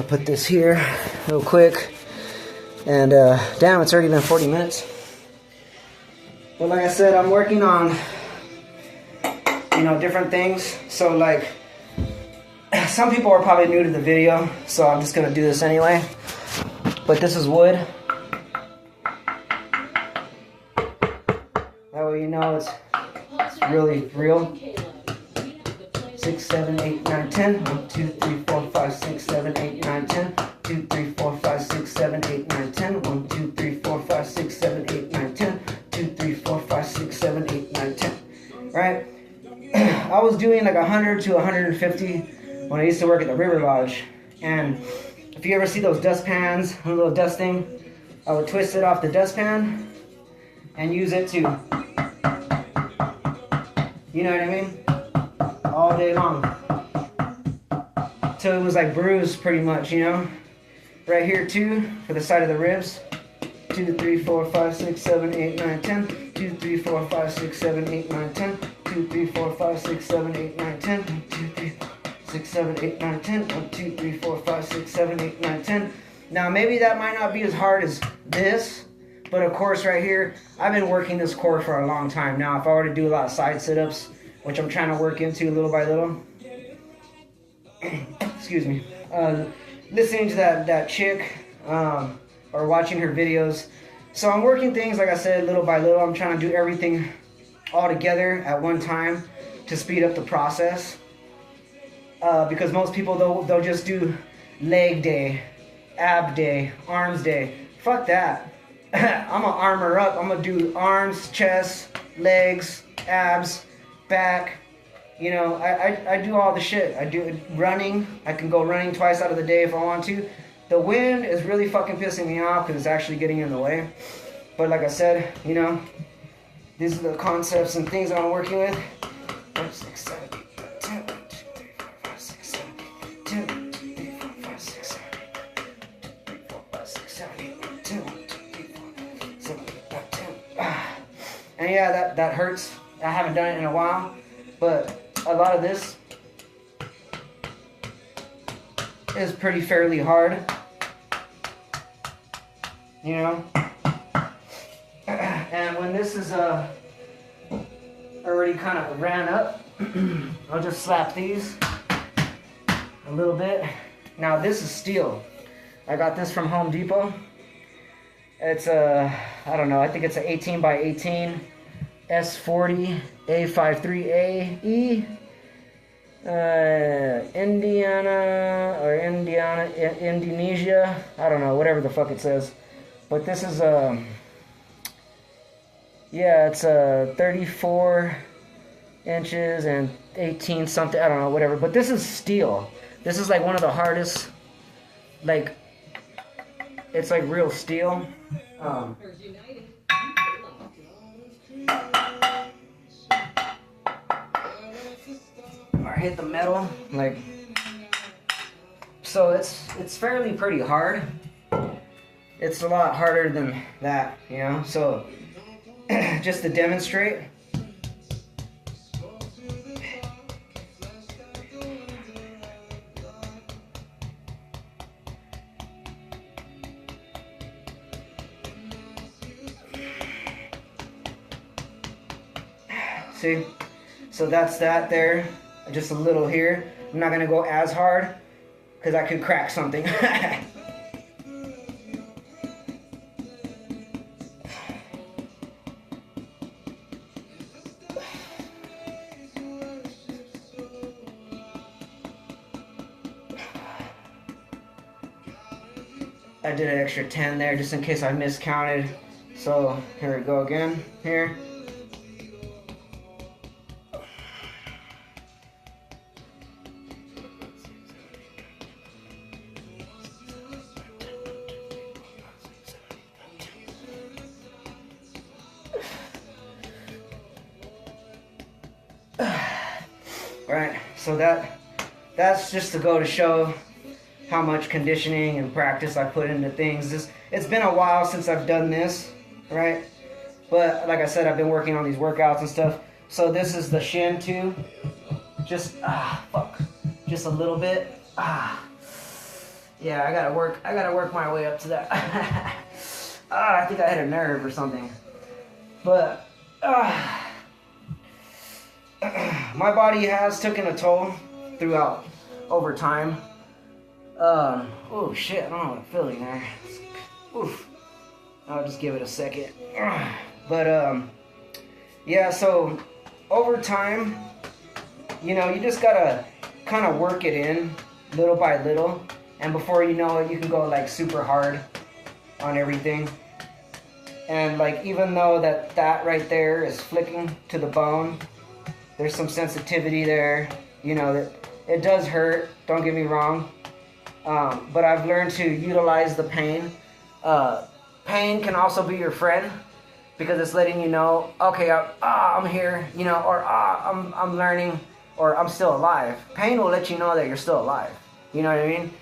put this here real quick. And damn, it's already been 40 minutes. But like I said, I'm working on, you know, different things. So like, some people are probably new to the video, so I'm just gonna do this anyway. But this is wood. That way you know it's really real. 6, 7, 8, 9, 10. 1, 2, 3, 4, 5, 6, 7, 8, 9, 10. 2, 3, 4, 5, 6, 7, 8, 9, 10. 1, 2, 3, 4, 5, 6, 7, 8, 9, 10. 2, 3, 4, 5, 6, 7, 8, 9, 10. Right? I was doing like 100 to 150 when I used to work at the River Lodge. And if you ever see those dustpans, a little dusting, I would twist it off the dustpan and use it to, you know what I mean? All day long. Till it was like bruised pretty much, you know? Right here too, for the side of the ribs. 2, 3, 4, 5, 6, 7, 8, 9, 10. 2, 3, 4, 5, 6, 7, 8, 9, 10. 2, 3, 4, 5, 6, 7, 8, 9, 10. 1, 2, 3, 6, 7, 8, 9, 10. 1, 2, 3, 4, 5, 6, 7, 8, 9, 10. Now maybe that might not be as hard as this, but of course right here, I've been working this core for a long time now. If I were to do a lot of side sit-ups, which I'm trying to work into little by little. Excuse me. Listening to that chick, or watching her videos. So I'm working things, like I said, little by little. I'm trying to do everything all together at one time to speed up the process. Because most people, they'll just do leg day, ab day, arms day. Fuck that. I'm gonna armor up. I'm gonna do arms, chest, legs, abs, back. You know, I do all the shit. I do running. I can go running twice out of the day if I want to. The wind is really fucking pissing me off because it's actually getting in the way. But like I said, you know, these are the concepts and things that I'm working with. 5, 6, 7, 8, 10. 1, 2, 3, 4, 5, 6, 7, 8, 10. 1, 2, 3, 4, 5, 6, 7, 8, 2, 3, 4, 5, 6, 7, 8, 9, 10. 1, 2, 3, 4, 7, 8, 9, 10. And yeah, that hurts. I haven't done it in a while, but a lot of this is pretty fairly hard, you know. And when this is already kind of ran up, I'll just slap these a little bit. Now this is steel. I got this from Home Depot. It's I don't know, I think it's an 18 by 18 S40 A53AE. Indonesia, I don't know, whatever the fuck it says. But this is yeah, it's 34 inches and 18 something, I don't know, whatever. But this is steel. This is like one of the hardest, like, it's like real steel. Or hit the metal, like, so it's fairly pretty hard. It's a lot harder than that, you know. So just to demonstrate, see, so that's that there. Just a little here. I'm not gonna go as hard because I could crack something. I did an extra 10 there just in case I miscounted. So here we go again. Here. right? So that's just to go to show how much conditioning and practice I put into things. It's been a while since I've done this, right? But like I said, I've been working on these workouts and stuff. So this is the shin too. Just just a little bit. Yeah, I gotta work my way up to that. I think I hit a nerve or something. But my body has taken a toll throughout over time. Oh shit, I don't know what I'm feeling there. Oof. I'll just give it a second. But yeah, so over time, you know, you just gotta kind of work it in little by little, and before you know it, you can go like super hard on everything. And like, even though that right there is flicking to the bone, there's some sensitivity there, you know, that it does hurt, don't get me wrong. But I've learned to utilize the pain. Pain can also be your friend, because it's letting you know, okay, I'm here, you know, or I'm learning, or I'm still alive. Pain will let you know that you're still alive. You know what I mean?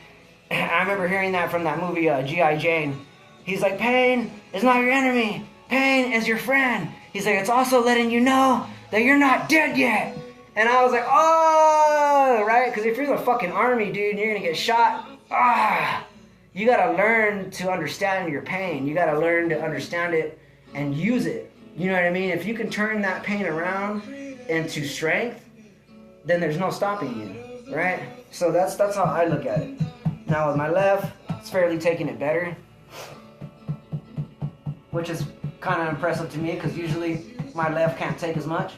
I remember hearing that from that movie, G.I. Jane. He's like, pain is not your enemy. Pain is your friend. He's like, it's also letting you know that you're not dead yet. And I was like, oh, right? Because if you're the fucking army, dude, and you're going to get shot, you got to learn to understand your pain. You got to learn to understand it and use it. You know what I mean? If you can turn that pain around into strength, then there's no stopping you, right? So that's how I look at it. Now with my left, it's fairly taking it better, which is kind of impressive to me, because usually my left can't take as much.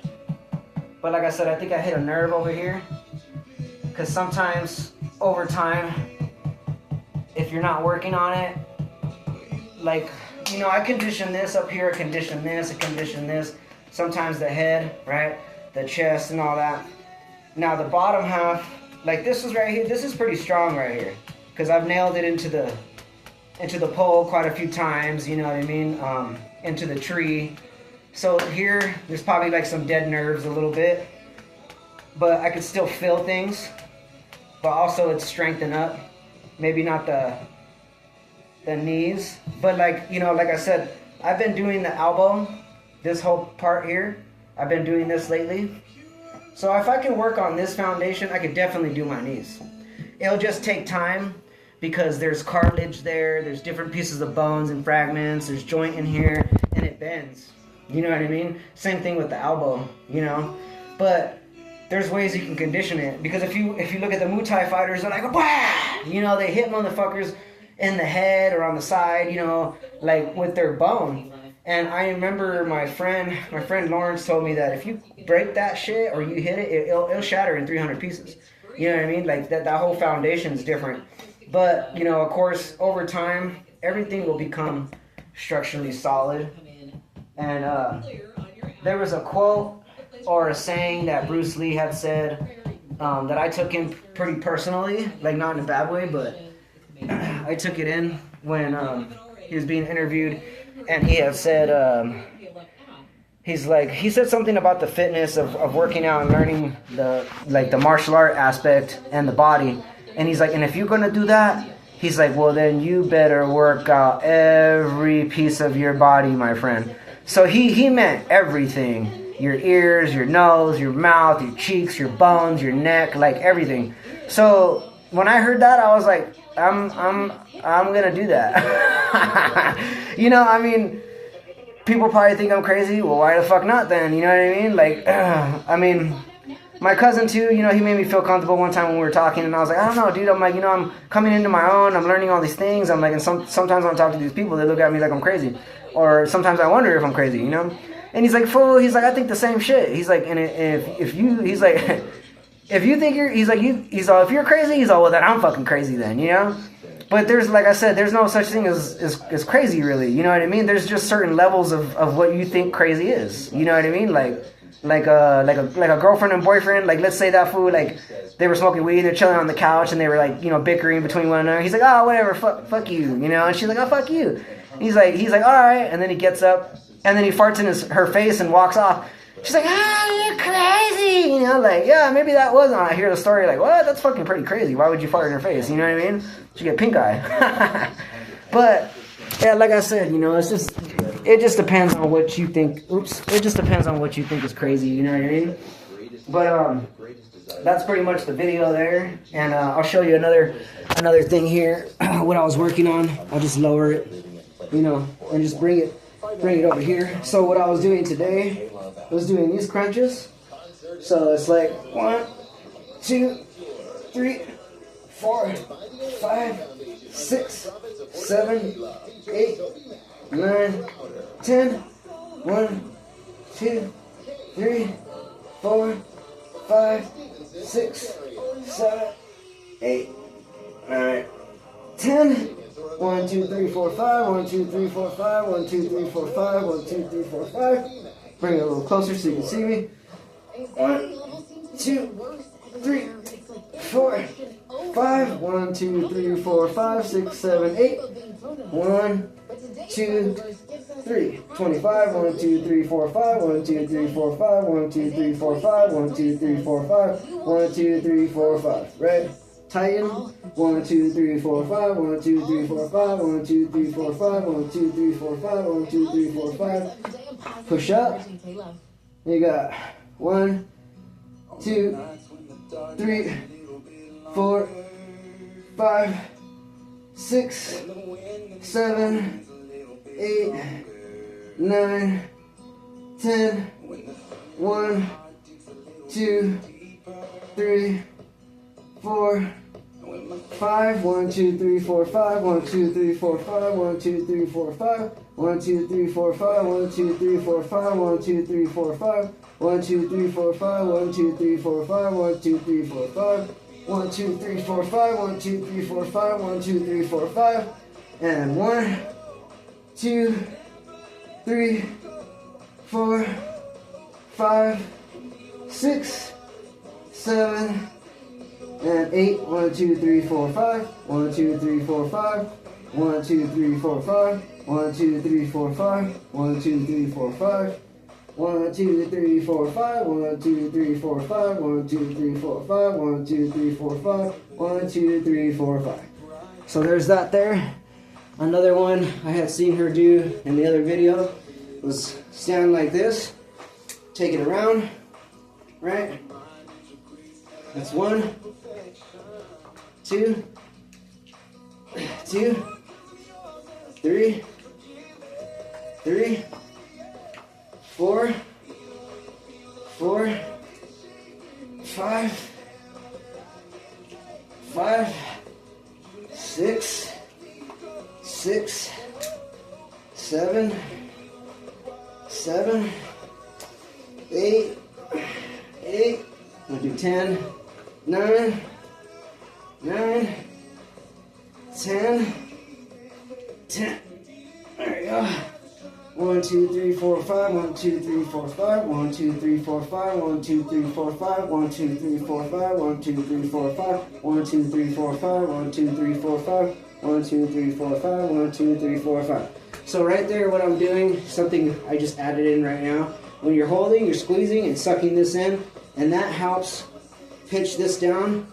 But like I said, I think I hit a nerve over here, because sometimes over time, if you're not working on it, like, you know, I condition this up here, I condition this, sometimes the head, right, the chest and all that. Now the bottom half, like this is right here, this is pretty strong right here, because I've nailed it into the pole quite a few times, you know what I mean, into the tree. So here, there's probably like some dead nerves a little bit, but I can still feel things, but also it's strengthened up. Maybe not the knees, but like, you know, like I said, I've been doing the elbow, this whole part here, I've been doing this lately. So if I can work on this foundation, I could definitely do my knees. It'll just take time, because there's cartilage there, there's different pieces of bones and fragments, there's joint in here, and it bends. You know what I mean? Same thing with the elbow, you know? But there's ways you can condition it, because if you look at the Muay Thai fighters, they're like, wah! You know, they hit motherfuckers in the head or on the side, you know, like with their bone. And I remember my friend Lawrence told me that if you break that shit or you hit it, it'll shatter in 300 pieces. You know what I mean? Like that whole foundation is different. But, you know, of course, over time, everything will become structurally solid. And there was a quote or a saying that Bruce Lee had said that I took in pretty personally, like not in a bad way, but I took it in when he was being interviewed, and he had said, he said something about the fitness of working out and learning the martial art aspect and the body. And he's like, and if you're going to do that, he's like, well, then you better work out every piece of your body, my friend. So he meant everything. Your ears, your nose, your mouth, your cheeks, your bones, your neck, like everything. So when I heard that, I was like, I'm going to do that. You know, I mean, people probably think I'm crazy. Well, why the fuck not then? You know what I mean? Like, I mean, my cousin too, you know, he made me feel comfortable one time when we were talking, and I was like, I don't know, dude. I'm like, you know, I'm coming into my own. I'm learning all these things. I'm like, and sometimes when I talk to these people, they look at me like I'm crazy. Or sometimes I wonder if I'm crazy, you know? And he's like, fool, he's like, I think the same shit. He's like, and if you think you're, he's all, if you're crazy, he's all, well, then I'm fucking crazy then, you know? But there's, like I said, there's no such thing as crazy, really. You know what I mean? There's just certain levels of what you think crazy is. You know what I mean? Like a girlfriend and boyfriend. Like, let's say that fool, like, they were smoking weed, they're chilling on the couch, and they were, like, you know, bickering between one another. He's like, oh, whatever, fuck you, you know? And she's like, oh, fuck you. He's like, all right. And then he gets up, and then he farts in her face and walks off. She's like, ah, you're crazy. You know, like, yeah, maybe that was. I hear the story, like, what? That's fucking pretty crazy. Why would you fart in her face? You know what I mean? She get pink eye. But, yeah, like I said, you know, it just depends on what you think. Oops. It just depends on what you think is crazy. You know what I mean? But, that's pretty much the video there. And, I'll show you another thing here. What I was working on. I'll just lower it, you know, and just bring it over here. So what I was doing today was doing these crunches. So it's like 1, 2, 3, 4, 5, 6, 7, 8, 9, 10. 1, 2, 3, 4, 5, 6, 7, 8, 9, 10. 1, 2, 3, 4, 5. 1, 2, 3, 4, 5. 1, 2, 3, 4, 5. 1, 2, 3, 4, 5. Bring it a little closer so you can see me. 1, 2, 3, 4, 5. 1, 2, 3, 4, 5, 6, 7, 8. 1, 2, 3. 25. 1, 2, 3, 4, 5. 1, 2, 3, 4, 5. 1, 2, 3, 4, 5. 1, 2, 3, 4, 5. 1, 2, 3, 4, 5. Right? Tighten. 1, 2, 3, 4, 5. 1, 2, 3, 4, 5. 1, 2, 3, 4, 5. 1, 2, 3, 4, 5. 1, 2, 3, 4, 5. Push up. You got 1, 2, 3, 4, 5, 6, 7, 8, 9, 10. 1, 2, 3, 4, 5. 1, 2, 3, 4, 5. 1, 2, 3, 4, 5. 1, 2, 3, 4, 5. 1, 2, 3, 4, 5. 1, 2, 3, 4, 5. 1, 2, 3, 4, 5. 1, 2, 3, 4, 5. 1, 2, 3, 4, 5. 1, 2, 3, 4, 5. 1, 2, 3, 4, 5. 1, 2, 3, 4, 5. 1, 2, 3, 4, 5. And 1, 2, 3, 4, 5, 6, 7, and 8. 1, 2, 3, 4, 5. 1, 2, 3, 4, 5. 1, 2, 3, 4, 5. 1, 2, 3, 4, 5. 1, 2, 3, 4, 5. 1, 2, 3, 4, 5. 1, 2, 3, 4, 5. 1, 2, 3, 4, 5. 1, 2, 3, 4, 5. 1, 2, 3, 4, 5. So there's that there. Another one I had seen her do in the other video was stand like this, take it around, right? That's 1, 2, 2, 3, 3, 4, 4, 5, 5, 6, 6, 7, 7, 8, 8. I'm gonna do 10, 9, 9, 10, 10. There you go. 1, 2, 3, 4, 5. 1, 2, 3, 4, 5. 1, 2, 3, 4, 5. 1, 2, 3, 4, 5. 1, 2, 3, 4, 5. 1, 2, 3, 4, 5. 1, 2, 3, 4, 5. 1, 2, 3, 4, 5. 1, 2, 3, 4, 5. 1, 2, 3, 4, 5. So right there, what I'm doing, something I just added in right now. When you're holding, you're squeezing and sucking this in, and that helps pinch this down,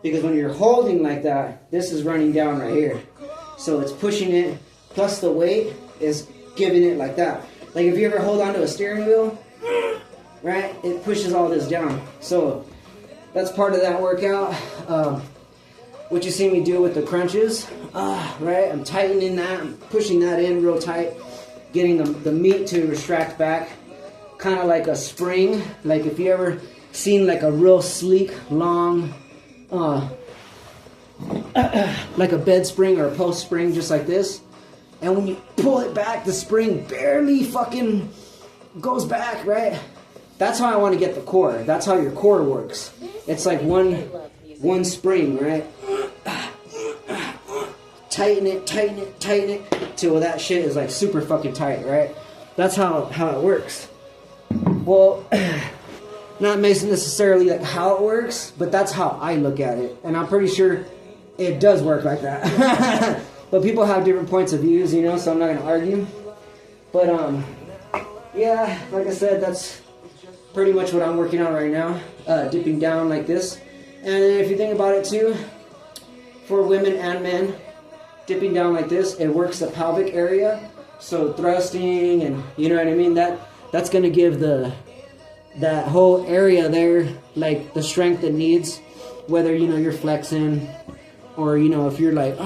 because when you're holding like that, this is running down right here. So it's pushing it, plus the weight is giving it like that. Like if you ever hold onto a steering wheel, right, it pushes all this down. So that's part of that workout. What you see me do with the crunches, right, I'm tightening that, I'm pushing that in real tight, getting the meat to retract back, kind of like a spring. Like if you ever seen like a real sleek, long, like a bed spring or a post spring, just like this. And when you pull it back, the spring barely fucking goes back, right? That's how I want to get the core. That's how your core works. It's like one spring, right? Tighten it, tighten it, tighten it, till that shit is like super fucking tight, right? That's how it works. Well, not necessarily like how it works, but that's how I look at it. And I'm pretty sure it does work like that. But people have different points of views, you know, so I'm not going to argue. But, yeah, like I said, that's pretty much what I'm working on right now, dipping down like this. And if you think about it too, for women and men, dipping down like this, it works the pelvic area. So thrusting, and you know what I mean, that's gonna give that whole area there like the strength it needs, whether you're flexing or if you're like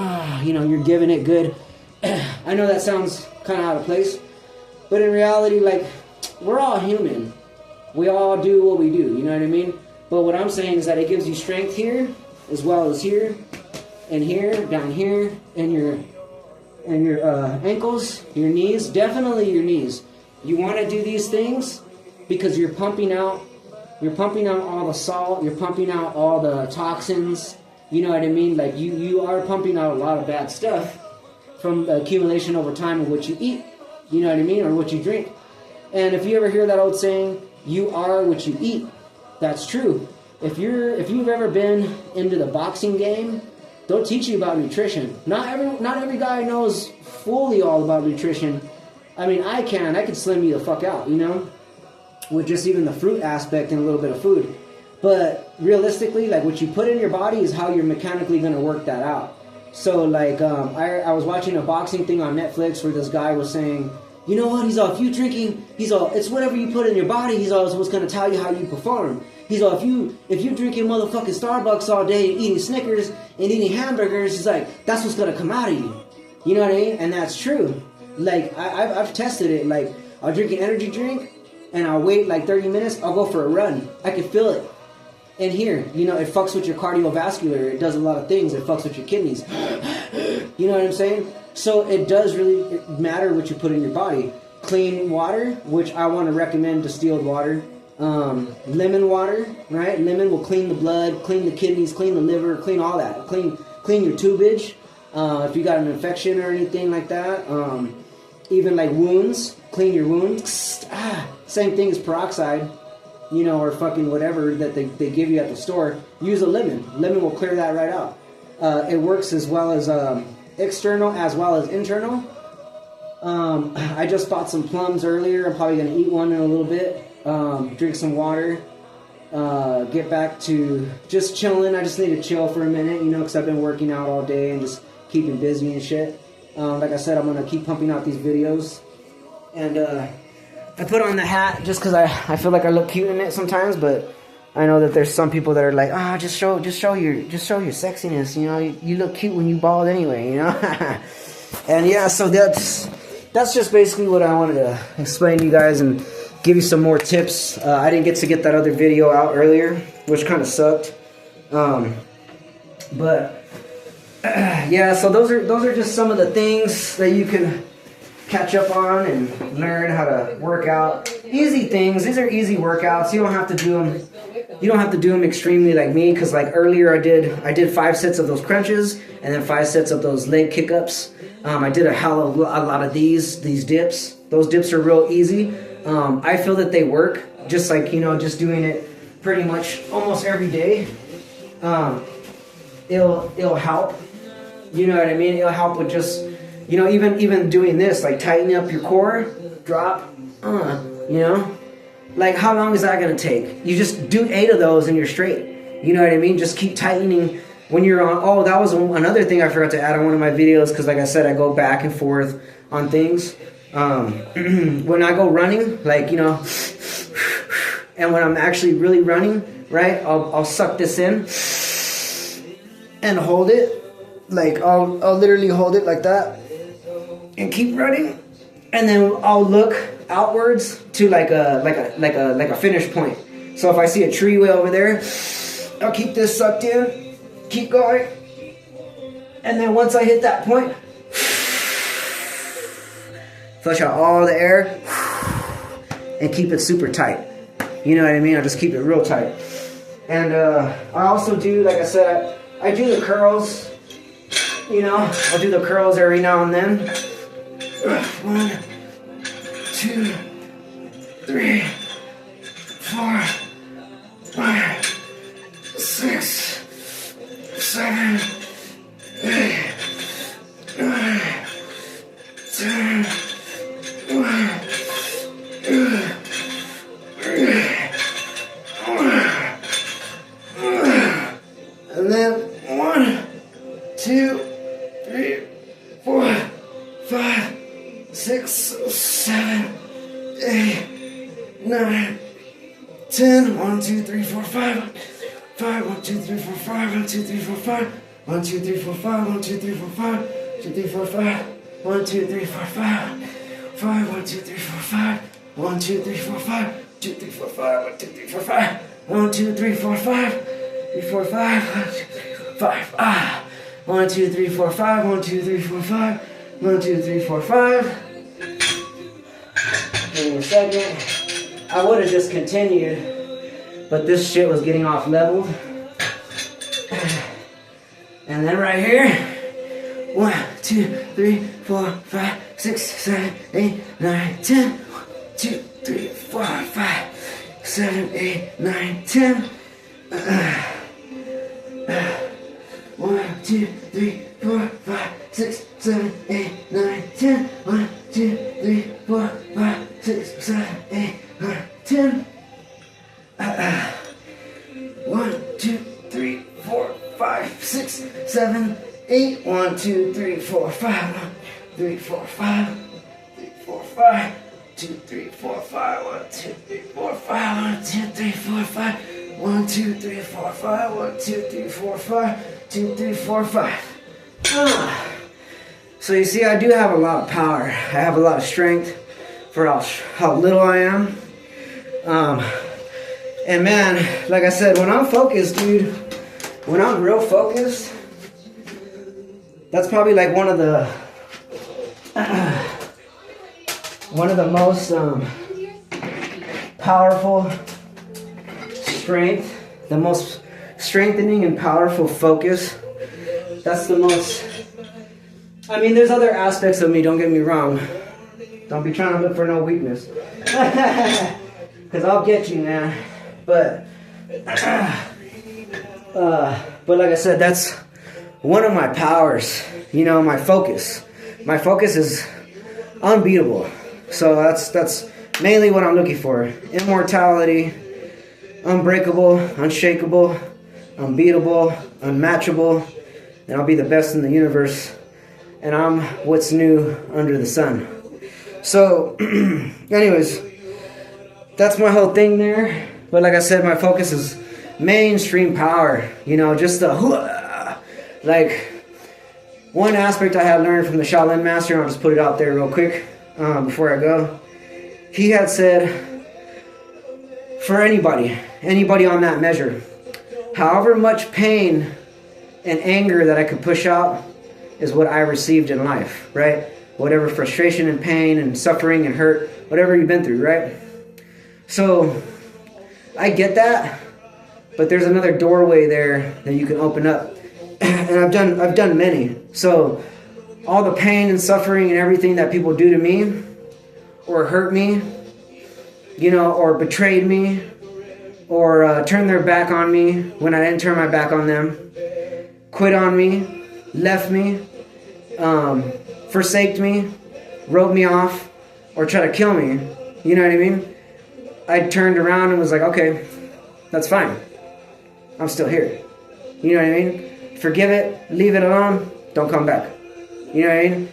you're giving it good. I know that sounds kind of out of place, but in reality, like, we're all human. We all do what we do, you know what I mean? But what I'm saying is that it gives you strength here as well as here and here, down here, and your ankles, your knees, definitely your knees. You want to do these things because you're pumping out all the salt, you're pumping out all the toxins, you know what I mean? Like, you are pumping out a lot of bad stuff from the accumulation over time of what you eat, you know what I mean, or what you drink. And if you ever hear that old saying, you are what you eat, that's true. If you've ever been into the boxing game, they'll teach you about nutrition. Not every guy knows fully all about nutrition. I mean, I can slim you the fuck out, with just even the fruit aspect and a little bit of food. But realistically, like, what you put in your body is how you're mechanically going to work that out. So, like, I was watching a boxing thing on Netflix where this guy was saying, you know what, if you drinking, it's whatever you put in your body, what's going to tell you how you perform. If you drinking motherfucking Starbucks all day, eating Snickers and eating hamburgers, he's like, that's what's going to come out of you. You know what I mean? And that's true. Like, I've tested it. Like, I'll drink an energy drink, and I'll wait like 30 minutes, I'll go for a run. I can feel it. And here, it fucks with your cardiovascular. It does a lot of things. It fucks with your kidneys. You know what I'm saying? So it does really matter what you put in your body. Clean water, which I want to recommend distilled water. Lemon water, right? Lemon will clean the blood, clean the kidneys, clean the liver, clean all that. Clean your tubage. If you got an infection or anything like that. Even like wounds, clean your wounds. Same thing as peroxide. Or fucking whatever that they give you at the store. Use a lemon. Lemon will clear that right out. It works as well as external as well as internal. I just bought some plums earlier. I'm probably going to eat one in a little bit. Drink some water. Get back to just chilling. I just need to chill for a minute, because I've been working out all day and just keeping busy and shit. Like I said, I'm going to keep pumping out these videos. And I put on the hat just because I feel like I look cute in it sometimes, but I know that there's some people that are like, just show your sexiness, you look cute when you bald anyway, And yeah, so that's just basically what I wanted to explain to you guys and give you some more tips. I didn't get that other video out earlier, which kind of sucked. But yeah, so those are just some of the things that you can catch up on and learn how to work out. Easy things. These are easy workouts. You don't have to do them. You don't have to do them extremely like me, because like earlier I did 5 sets of those crunches and then 5 sets of those leg kick-ups. I did a lot of these dips. Those dips are real easy. I feel that they work just like, just doing it pretty much almost every day. It'll help. You know what I mean? It'll help with just, even doing this, like tightening up your core, drop, like how long is that going to take? You just do 8 of those and you're straight. You know what I mean? Just keep tightening when you're on. Oh, that was another thing I forgot to add on one of my videos, because like I said, I go back and forth on things. When I go running, like, and when I'm actually really running, right, I'll suck this in and hold it. Like, I'll literally hold it like that and keep running, and then I'll look outwards to like a finish point. So if I see a tree way over there, I'll keep this sucked in, keep going, and then once I hit that point, flush out all the air and keep it super tight. You know what I mean? I just keep it real tight. And I also do, like I said, I do the curls. I'll do the curls every now and then. 1, 2, 3, 4, 5, 6, 7, 8, 9, 10, 11, 12, 10. 1, 2, 3, 4, 5. 5. 1, 2, 3, 4, 5. 1, 2, 3, 4, 5. 1, 2, 3, 4, 5. 1, 2, 3, 4, 5. 2, 3, 4, 5. 1, 2, 3, 4, 5. 5. 1, 2, 3, 4, 5. 1, 2, 3, 4, 5. 2, 3, 4, 5. 1, 2, 3, 4, 5. 1, 2, 3, 4, 5. 3, 4, 5. 1, 2, 3, 4, 5. Ah. 1, 2, 3, 4, 5. 1, 2, 3, 4, 5. 1, 2, 3, 4, 5. Give me a second. I would have just continued, but this shit was getting off leveled. And then right here, 1, 2, 3, 4, 5, 6, 7, 8, 9, 10. 1, 2, 3, 4, 5, 7, 8, 9, 10. 1, 2, 3, 4, 5, 6, 7, 8, 9, 10. 1, 2, 3, 4, 5, 6, 7, 8, 9, 10. 1, 2, 3, 4, 5, 6, 7, 8. 1, 2, 3, 4, 5. 1, 3, 4, 5. 3, 4, 5. 2, 3, 4, 5. 1, 2, 3, 4, 5. 1, 2, 3, 4, 5. 1, 2, 3, 4, 5. 1, 2, 3, 4, 5. 2, 3, 4, 5. So you see, I do have a lot of power. I have a lot of strength for how little I am. And man, like I said, when I'm focused, dude, when I'm real focused, that's probably like one of the most powerful strength, the most strengthening and powerful focus. That's the most, I mean, there's other aspects of me, don't get me wrong. Don't be trying to look for no weakness. Because I'll get you, man. But like I said, that's one of my powers. You know, my focus. My focus is unbeatable. So that's mainly what I'm looking for. Immortality, unbreakable, unshakable, unbeatable, unmatchable. And I'll be the best in the universe. And I'm what's new under the sun. So, anyways, that's my whole thing there. But like I said, my focus is mainstream power. You know, just the, like, one aspect I had learned from the Shaolin Master, and I'll just put it out there real quick before I go. He had said, for anybody on that measure, however much pain and anger that I could push out is what I received in life, right? Whatever frustration and pain and suffering and hurt, whatever you've been through, right? So I get that, but there's another doorway there that you can open up. And I've done many. So all the pain and suffering and everything that people do to me or hurt me, you know, or betrayed me or turned their back on me when I didn't turn my back on them, quit on me, left me, forsaked me, wrote me off, or tried to kill me, you know what I mean? I turned around and was like, okay, that's fine. I'm still here. You know what I mean? Forgive it, leave it alone, don't come back. You know what I mean?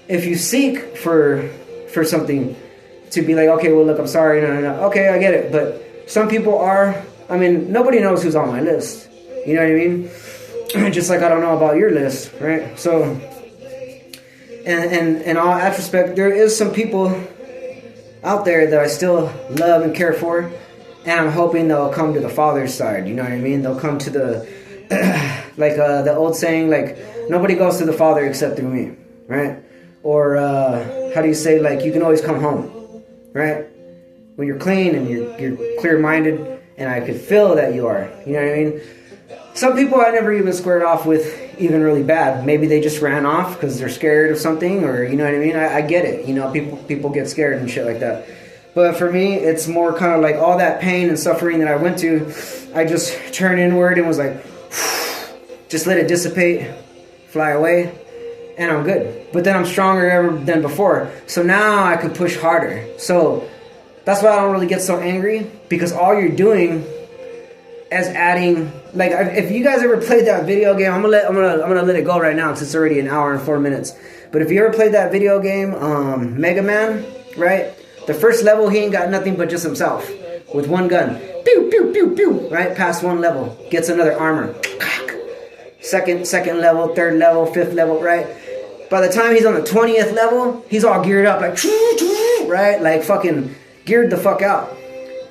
If you seek for something to be like, okay, well, look, I'm sorry, no. Okay, I get it. But some people are, I mean, nobody knows who's on my list. You know what I mean? Just like I don't know about your list, right? So, and in all retrospect, there is some people out there that I still love and care for, and I'm hoping they'll come to the Father's side. You know what I mean? They'll come to the, like the old saying, like, nobody goes to the Father except through me, right? Or how do you say, like, you can always come home, right? When you're clean and you're clear-minded, and I could feel that you are. You know what I mean? Some people I never even squared off with even really bad. Maybe they just ran off because they're scared of something, or you know what I mean? I get it. You know, people get scared and shit like that. But for me, it's more kind of like all that pain and suffering that I went to, I just turned inward and was like, just let it dissipate, fly away, and I'm good. But then I'm stronger ever than before. So now I can push harder. So that's why I don't really get so angry, because all you're doing is adding, like, if you guys ever played that video game, I'm gonna let it go right now because it's already an hour and 4 minutes. But if you ever played that video game, Mega Man, right? The first level, he ain't got nothing but just himself. with one gun. Pew, pew, pew, pew. Right? Past one level. Gets another armor. Second level, third level, fifth level, right? By the time he's on the 20th level, he's all geared up, like, right? Like fucking geared the fuck out.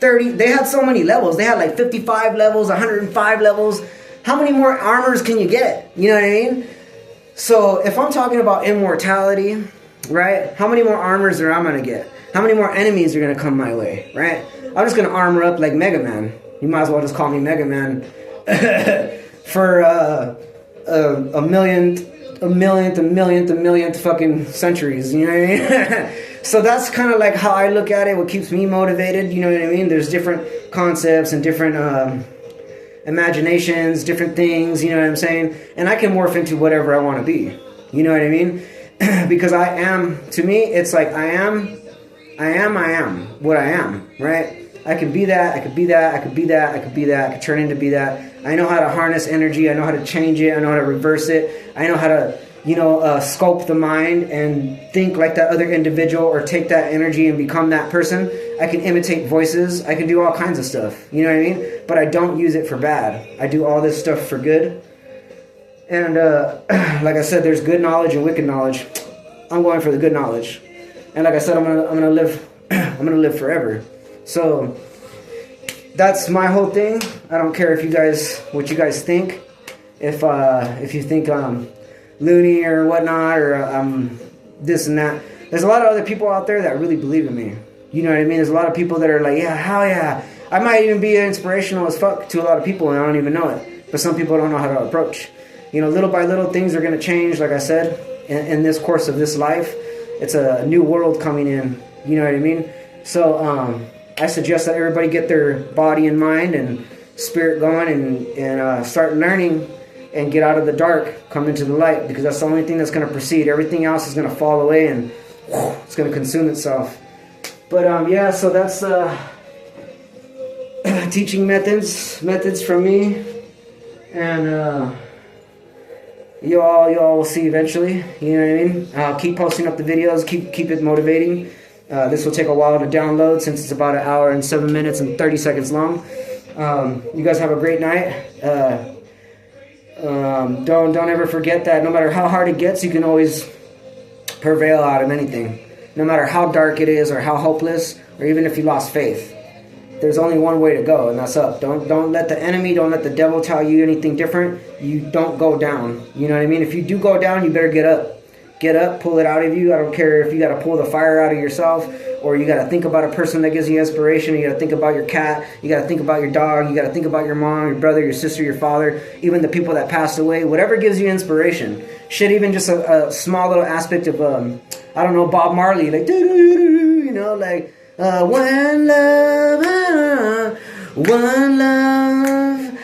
30, they had so many levels. They had like 55 levels, 105 levels. How many more armors can you get? You know what I mean? So if I'm talking about immortality, right? How many more armors are I gonna get? How many more enemies are gonna come my way, right? I'm just gonna armor up like Mega Man. You might as well just call me Mega Man for a millionth fucking centuries. You know what I mean? So that's kind of like how I look at it. What keeps me motivated. You know what I mean? There's different concepts and different imaginations, different things, you know what I'm saying? And I can morph into whatever I want to be. You know what I mean? Because I am, to me, it's like I am what I am, right? I could be that, I could be that, I could be that, I could be that, I could turn into be that. I know how to harness energy, I know how to change it, I know how to reverse it, I know how to, sculpt the mind and think like that other individual or take that energy and become that person. I can imitate voices. I can do all kinds of stuff. You know what I mean? But I don't use it for bad. I do all this stuff for good. And like I said, there's good knowledge and wicked knowledge. I'm going for the good knowledge. And like I said, I'm gonna live. I'm gonna live forever. So that's my whole thing. I don't care what you guys think. If you think loony or whatnot, or this and that. There's a lot of other people out there that really believe in me. You know what I mean? There's a lot of people that are like, yeah, hell yeah. I might even be inspirational as fuck to a lot of people and I don't even know it. But some people don't know how to approach. Little by little things are going to change, like I said, in this course of this life. It's a new world coming in. You know what I mean? So I suggest that everybody get their body and mind and spirit going and start learning and get out of the dark, come into the light, because that's the only thing that's going to proceed. Everything else is going to fall away and it's going to consume itself. But yeah, so that's teaching methods from me, and you all will see eventually. You know what I mean? I'll keep posting up the videos, keep it motivating. This will take a while to download since it's about 1 hour and 7 minutes and 30 seconds long. You guys have a great night. Don't ever forget that no matter how hard it gets, you can always prevail out of anything. No matter how dark it is or how hopeless, or even if you lost faith, there's only one way to go, and that's up. Don't let the enemy, don't let the devil tell you anything different. You don't go down. You know what I mean? If you do go down, you better get up. Get up, pull it out of you. I don't care if you got to pull the fire out of yourself, or you got to think about a person that gives you inspiration. You got to think about your cat. You got to think about your dog. You got to think about your mom, your brother, your sister, your father, even the people that passed away. Whatever gives you inspiration. Shit, even just a small little aspect of, I don't know, Bob Marley, like, like, one love,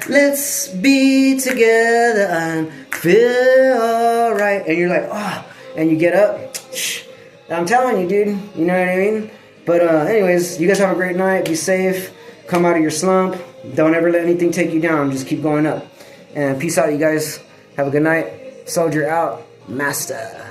let's be together and feel alright. And you're like, oh, and you get up. I'm telling you, dude, you know what I mean? But anyways, you guys have a great night. Be safe. Come out of your slump. Don't ever let anything take you down. Just keep going up. And peace out, you guys. Have a good night. Soldier out. Master.